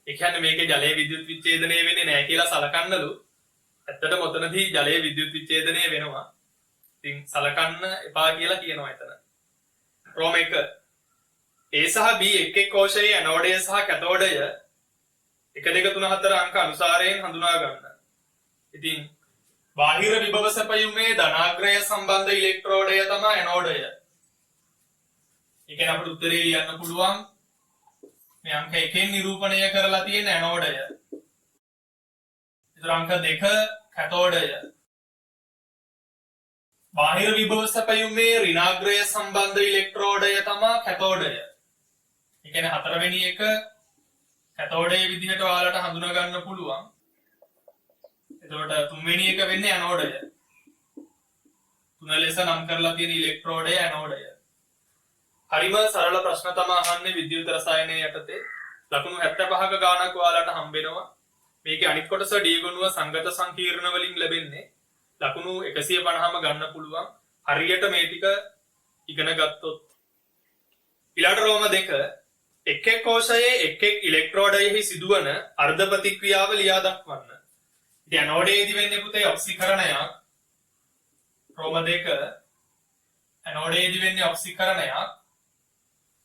ඒ කියන්නේ මේකේ ජලයේ විද්‍යුත් විච්ඡේදනය වෙන්නේ නැහැ කියලා සලකන්නලු. ඇත්තටම ඔතනදී ජලයේ විද්‍යුත් විච්ඡේදනය වෙනවා. ඉතින් සලකන්න එපා කියලා කියනවා එතන. රෝම 1 A සහ B එක් එක් කෝෂයේ ඇනෝඩය සහ කැතෝඩය 1 2 3 4 අංක අනුසාරයෙන් හඳුනා ගන්න. ඉතින් බාහිර විභව සැපයුමේ ධනාග්‍රය සම්බන්ධ ඉලෙක්ට්‍රෝඩය තමයි ඇනෝඩය. ඒ කියන්නේ අපිට උත්තරේ ලියන්න පුළුවන් මේ අංක 1 නිරූපණය කරලා තියෙන ඇනෝඩය. ඒතර අංක 2 කැතෝඩය. බාහිර විභව සැපයුමේ ඍණාග්‍රය සම්බන්ධ ඉලෙක්ට්‍රෝඩය තමයි කැතෝඩය. ඒ කියන්නේ හතරවෙනි එක කැතෝඩයේ විදිහට ඔයාලට හඳුනා ගන්න පුළුවන්. එතකොට තුන්වෙනි එක වෙන්නේ ඇනෝඩය. තුන ලෙස නම් කරලා තියෙන ඉලෙක්ට්‍රෝඩය ඇනෝඩය. හරිම සරල ප්‍රශ්න තමයි අහන්නේ විද්‍යුත් රසායනයේ යටතේ. ලකුණු 75ක ගාණක් ඔයාලට හම්බෙනවා. මේකේ අනිත් කොටස D ගුණුව සංගත සංකීර්ණ වලින් ලැබෙන්නේ. ලකුණු 150ම ගන්න පුළුවන්. හරියට මේ ටික ඉගෙන ගත්තොත්. ඊළඟ රෝම 2 එක් එක් කෝෂයේ එක් එක් ඉලෙක්ට්‍රෝඩයෙහි සිදුවන අර්ධ ප්‍රතික්‍රියාව ලියා දක්වන්න. ඉතින් ඇනෝඩයේදී වෙන්නේ පුතේ ඔක්සිකරණයක්. රෝම 2 ඇනෝඩයේදී වෙන්නේ ඔක්සිකරණයක්.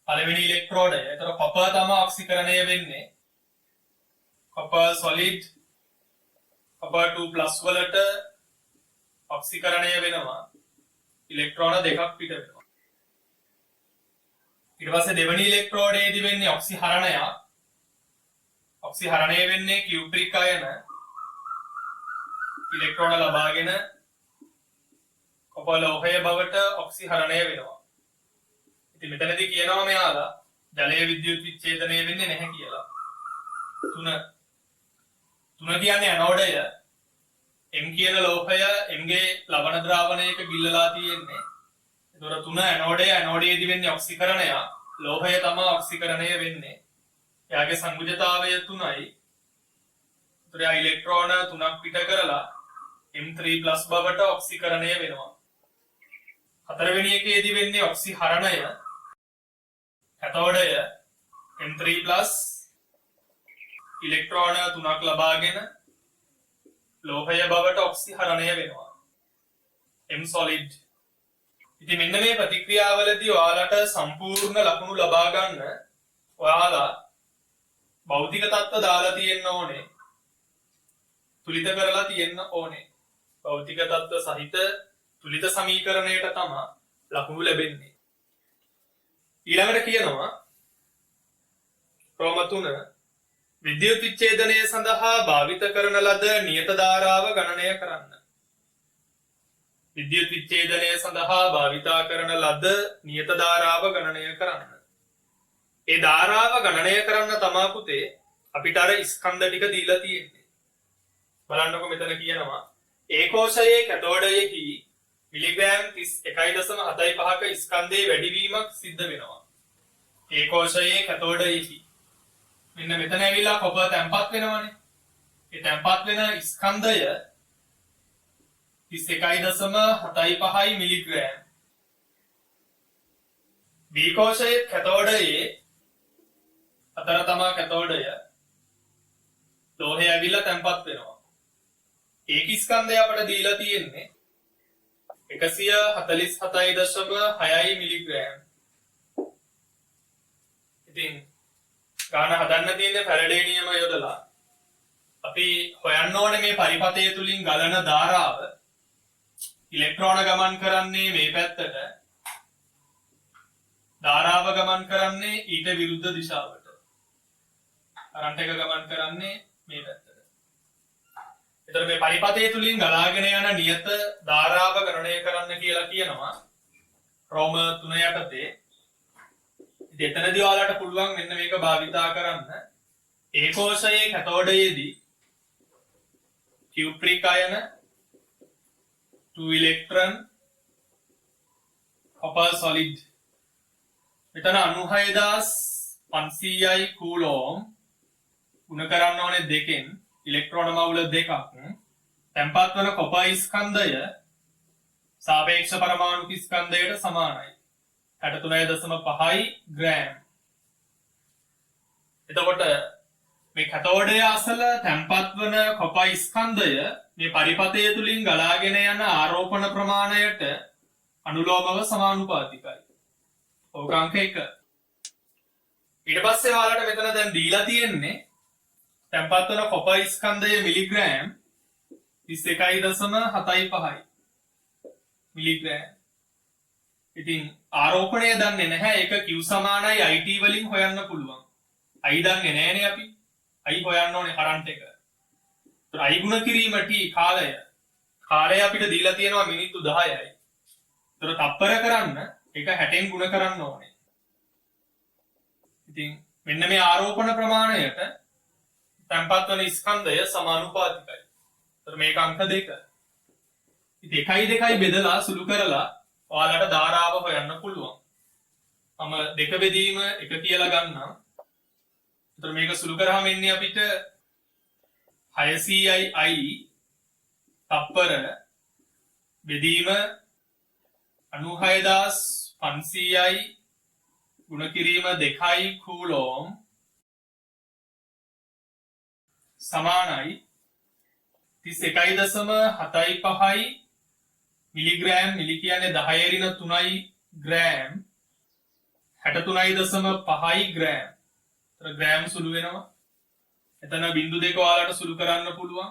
පළවෙනි ඉලෙක්ට්‍රෝඩය. ඒතර කොපර් තමයි ඔක්සිකරණය වෙන්නේ. කොපර් සොලිඩ් කොපර් 2+ වලට ඔක්සිකරණය වෙනවා. ඉලෙක්ට්‍රෝන දෙකක් පිට වෙනවා. ඊට පස්සේ දෙවෙනි ඉලෙක්ට්‍රෝඩයේදී වෙන්නේ ඔක්සිහරණයක්. ඔක්සිහරණය වෙන්නේ කියුප්‍රික් අයන ඉලෙක්ට්‍රෝන ලබාගෙන කොපර් ලෝහය බවට ඔක්සිහරණය වෙනවා. ඉතින් මෙතනදී කියනවා මෙයාලා ජලයේ විද්‍යුත් විච්ඡේදනය වෙන්නේ නැහැ කියලා. 3 කියන්නේ ඇනෝඩය. M කියන ලෝහය M ගේ ලවණ ද්‍රාවණයක ගිල්ලලා තියෙන්නේ. ඒතකොට 3 ඇනෝඩය ඇනෝඩයේදී වෙන්නේ ඔක්සිකරණය. ලෝහය තමයි ඔක්සිකරණය වෙන්නේ. එයාගේ සංයුජතාවය 3යි. ඒතර යා ඉලෙක්ට්‍රෝන 3ක් පිට කරලා M3+ බවට ඔක්සිකරණය වෙනවා. හතරවෙනි එකේදී වෙන්නේ ඔක්සිහරණය කැතෝඩය M3+ ඉලෙක්ට්‍රෝන 3ක් ලබාගෙන ලෝහය බවට ඔක්සිහරණය වෙනවා M solid. ඉතින් මෙන්න මේ ප්‍රතික්‍රියාවලදී ඔයාලට සම්පූර්ණ ලකුණු ලබා ගන්න ඔයාලා භෞතික තත්ත්ව දාලා තියෙන්න ඕනේ. තුලිත කරලා තියෙන්න ඕනේ. භෞතික තත්ත්ව සහිත තුලිත සමීකරණයට තමයි ලකුණු ලැබෙන්නේ. ඊළඟට කියනවා ක්‍රම 3 විද්‍යුත් විච්ඡේදනය සඳහා භාවිත කරන ලද නියත ධාරාව ගණනය කරන්න. විද්‍යුත් විච්ඡේදනය සඳහා භාවිතා කරන ලද නියත ධාරාව ගණනය කරන්න. ඒ ධාරාව ගණනය කරන්න තමා පුතේ අපිට අර ස්කන්ධ ටික දීලා තියෙන්නේ. බලන්නකො මෙතන කියනවා ඒකෝෂයේ කැතෝඩයෙහි මිලිග්‍රෑම් 31.75ක ස්කන්ධයේ වැඩිවීමක් සිද්ධ වෙනවා. ඒකෝෂයේ කැතෝඩයෙහි මෙන්න මෙතන ඇවිල්ලා කොපර් තැම්පත් වෙනවනේ. ඒ තැම්පත් වෙන ස්කන්ධය 31.75 මිලිග්‍රෑම්. බී කෝෂයේ කැතෝඩයේ අතර තමා කැතෝඩය ලෝහය ඇවිල්ලා තැම්පත් වෙනවා. ඒක ස්කන්ධය අපට දීලා තියෙන්නේ 147.6 මිලිග්‍රෑම්. ඉතින් ගාන හදන්න තියෙන්නේ ෆැරඩේ නියම යොදලා අපි හොයන්න ඕනේ මේ පරිපථය තුලින් ගලන ධාරාව. ඉලෙක්ට්‍රෝන ගමන් කරන්නේ මේ පැත්තට, ධාරාව ගමන් කරන්නේ ඊට විරුද්ධ දිශාවට. කරන්ට් එක ගමන් කරන්නේ මේ පැත්තට. එතකොට මේ පරිපථය තුලින් ගලාගෙන යන නියත ධාරාව ගණනය කරන්න කියලා කියනවා රෝම 3 යටතේ. ඉතින් එතනදී ඔයාලට පුළුවන් මෙන්න මේක භාවිතා කරන්න. ඒකෝෂයේ කැතෝඩයේදී කියුප්‍රික් අයන 2 ඉලෙක්ට්‍රෝන copper solid මෙතන 96500යි කූලෝම් ගුණ කරන්න ඕනේ දෙකෙන් ඉලෙක්ට්‍රෝන මවුල දෙකක්. තැම්පත් වන කොපර් ස්කන්ධය සාපේක්ෂ පරමාණු ස්කන්ධයට සමානයි 63.5 ග්‍රෑම්. එතකොට මේ කැතෝඩය අසල තැම්පත් වන කොපර් ස්කන්ධය මේ පරිපථය තුලින් ගලාගෙන යන ආරෝපණ ප්‍රමාණයට අනුලෝමව සමානුපාතිකයි. ඕක අංක 1. ඊට පස්සේ ඔයාලට මෙතන දැන් දීලා තියෙන්නේ තැම්පත් වන කොපර් ස්කන්ධය මිලිග්‍රෑම් 31.75 මිලිග්‍රෑම්. ඉතින් ආරෝපණය දන්නේ නැහැ. ඒක Q සමානයි IT වලින් හොයන්න පුළුවන්. I දන්නේ නැහැනේ අපි. I හොයන්න ඕනේ කරන්ට් එක. ඒතර I ගුණ කිරීම T කාලය. කාලය අපිට දීලා තියෙනවා මිනිත්තු 10යි. ඒතර තප්පර කරන්න ඒක 60න් ගුණ කරන්න ඕනේ. ඉතින් මෙන්න මේ ආරෝපණ ප්‍රමාණයට තැම්පත් වන ස්කන්ධය සමානුපාතිකයි. ඒතර මේක අංක 2. ඉතින් 1.2 බෙදලා සුළු කරලා ඔයාලට ධාරාව හොයන්න පුළුවන්. මම 2 බෙදීම 1 කියලා ගන්නම්. ඒතර මේක සුළු කරාම එන්නේ අපිට 600යි තප්පර බෙදීම 96500යි ගුණ කිරීම 2යි කූලෝම් සමානයි 31.75 මිලිග්‍රෑම්. මිලි කියන්නේ 10^3යි ග්‍රෑම් 63.5 ග්‍රෑම්. ඒතර ග්‍රෑම් සුළු වෙනවා. එතන බිංදු දෙක ඔයාලට සුළු කරන්න පුළුවන්.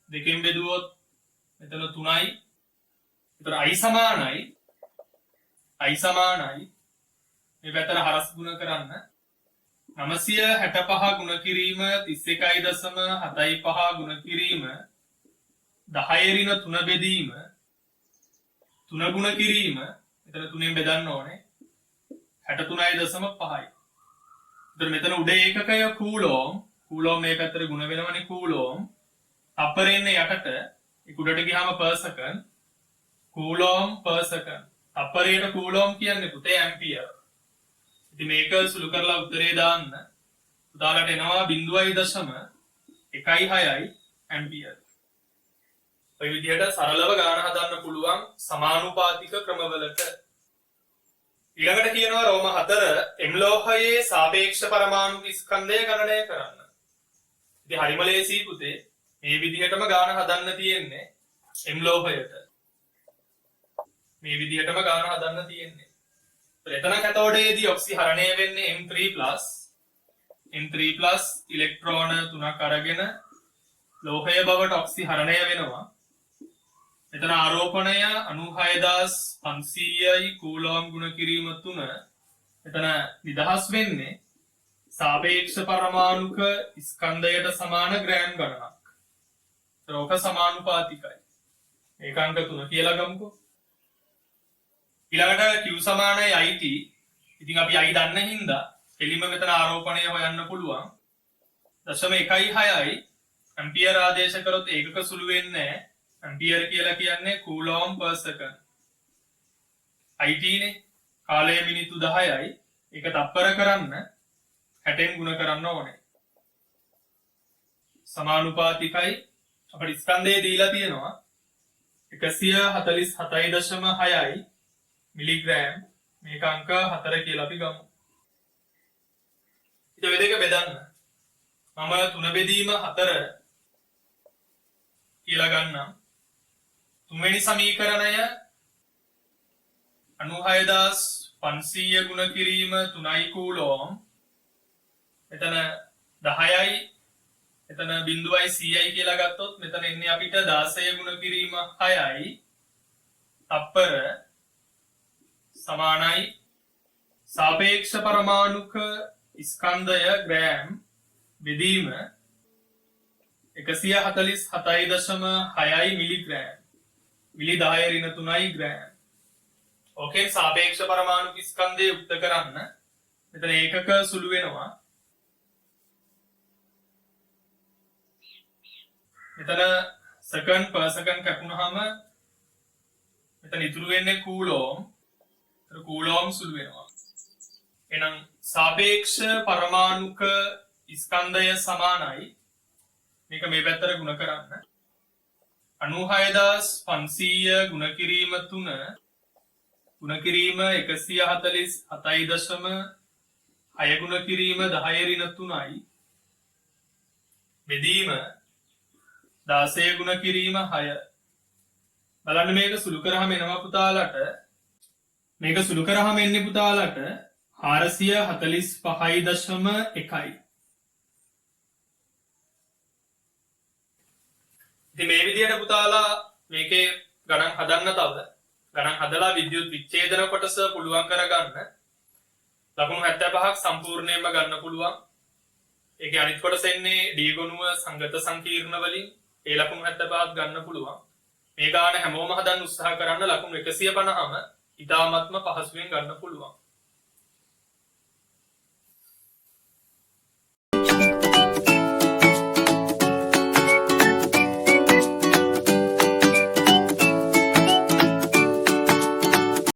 දෙකෙන් බෙදුවොත් මෙතන 3යි. ඒතර I සමානයි මේ පැත්තට හරස් ගුණ කරන්න 965 ගුණ කිරීම 31.75 ගුණ කිරීම 10^3 බෙදීම 3 ගුණ කිරීම මෙතන 3ෙන් බෙදන්න ඕනේ 63.5යි. එතන මෙතන උඩ ඒකකය කූලෝම් මේ පැත්තට ගුණ වෙනවනේ කූලෝම්. තප්පරේ ඉන්නේ යටට ඒක උඩට ගියාම per second coulomb per second. තප්පරේට coulomb කියන්නේ පුතේ ඇම්පියර්. ඉතින් මේක සුළු කරලා උත්තරේ දාන්න උදාලට එනවා 0.16 ඇම්පියර්. ඔය විදිහට සරලව ගාන හදන්න පුළුවන් සමානුපාතික ක්‍රමවලට. ඊළඟට කියනවා රෝම 4 M ලෝහයේ සාපේක්ෂ පරමාණු ස්කන්ධය ගණනය කරන්න. ඉතින් හරිම ලේසි පුතේ. මේ විදිහටම ගාන හදන්න තියෙන්නේ M ලෝහයට. මේ විදිහටම ගාන හදන්න තියෙන්නේ. එතන කැතෝඩයේදී ඔක්සිහරණය වෙන්නේ M3+ M3+ ඉලෙක්ට්‍රෝන 3ක් අරගෙන ලෝහය බවට ඔක්සිහරණය වෙනවා. එතන ආරෝපණය 96500යි කූලෝම් ගුණ කිරීම 3. එතන නිදහස් වෙන්නේ සාපේක්ෂ පරමාණුක ස්කන්ධයට සමාන ග්‍රෑම් ගණනක්. ඒක සමානුපාතිකයි. ඒක අංක 3 කියලා ගමුකෝ. ඊළඟට Q සමානයි IT. ඉතින් අපි I දන්න හින්දා එලිම මෙතන ආරෝපණය හොයන්න පුළුවන්. 0.16යි ඇම්පියර් ආදේශ කරොත් ඒකක සුළු වෙන්නේ නැහැ. ඇම්පියර් කියලා කියන්නේ කූලෝම් per second. IT නේ කාලය මිනිත්තු 10යි. ඒක තප්පර කරන්න 60න් ගුණ කරන්න ඕනේ. සමානුපාතිකයි. අපිට ස්කන්ධය දීලා තියෙනවා 147.6යි මිලිග්‍රෑම්. මේක අංක 4 කියලා අපි ගමු. ඊට වෙ දෙක බෙදන්න. මම 3 බෙදීම 4 කියලා ගන්නම්. තුන්වෙනි සමීකරණය 96500 ගුණ කිරීම 3යි කූලෝම්. මෙතන 10යි එතන බිඳුවයි 100යි කියලා ගත්තොත් මෙතන එන්නේ අපිට 16 ගුණ කිරීම 6යි තප්පර සමානයි සාපේක්ෂ පරමාණුක ස්කන්ධය ග්‍රෑම් බෙදීම 147.6යි මිලිග්‍රෑම්. මිලි 10 ඍණ 3යි ග්‍රෑම්. ඕකෙන් සාපේක්ෂ පරමාණු ස්කන්ධය යුක්ත කරන්න මෙතන ඒකක සුළු වෙනවා. මෙතන සෙකන්ඩ් per second කැපුණාම මෙතන ඉතුරු වෙන්නේ කූලෝම්. ඒතර කූලෝම් සුළු වෙනවා. එහෙනම් සාපේක්ෂ පරමාණුක ස්කන්ධය සමානයි මේක මේ පැත්තට ගුණ කරන්න 96500 ගුණ කිරීම 3 ගුණ කිරීම 147.6 ගුණ කිරීම 10 ඍණ 3යි බෙදීම 16 ගුණ කිරීම 6 බලන්න මේක සුළු කරාම එනවා පුතාලට මේක සුළු කරාම එන්නේ පුතාලට 445.1යි. ඉතින් මේ විදිහට පුතාලා මේකේ ගණන් හදන්න තව ගණන් හදලා විද්‍යුත් විච්ඡේදන කොටස පුළුවන් කරගන්න ලකුණු 75ක් සම්පූර්ණයෙන්ම ගන්න පුළුවන්. ඒකේ අනිත් කොටස එන්නේ ඩී ගොනුව සංගත සංකීර්ණ වලින් ඒ ලකුණු 75ක් ගන්න පුළුවන්. මේ ගාන හැමෝම හදන්න උත්සාහ කරන්න ලකුණු 150ම ඉතාමත්ම පහසුවෙන් ගන්න පුළුවන්.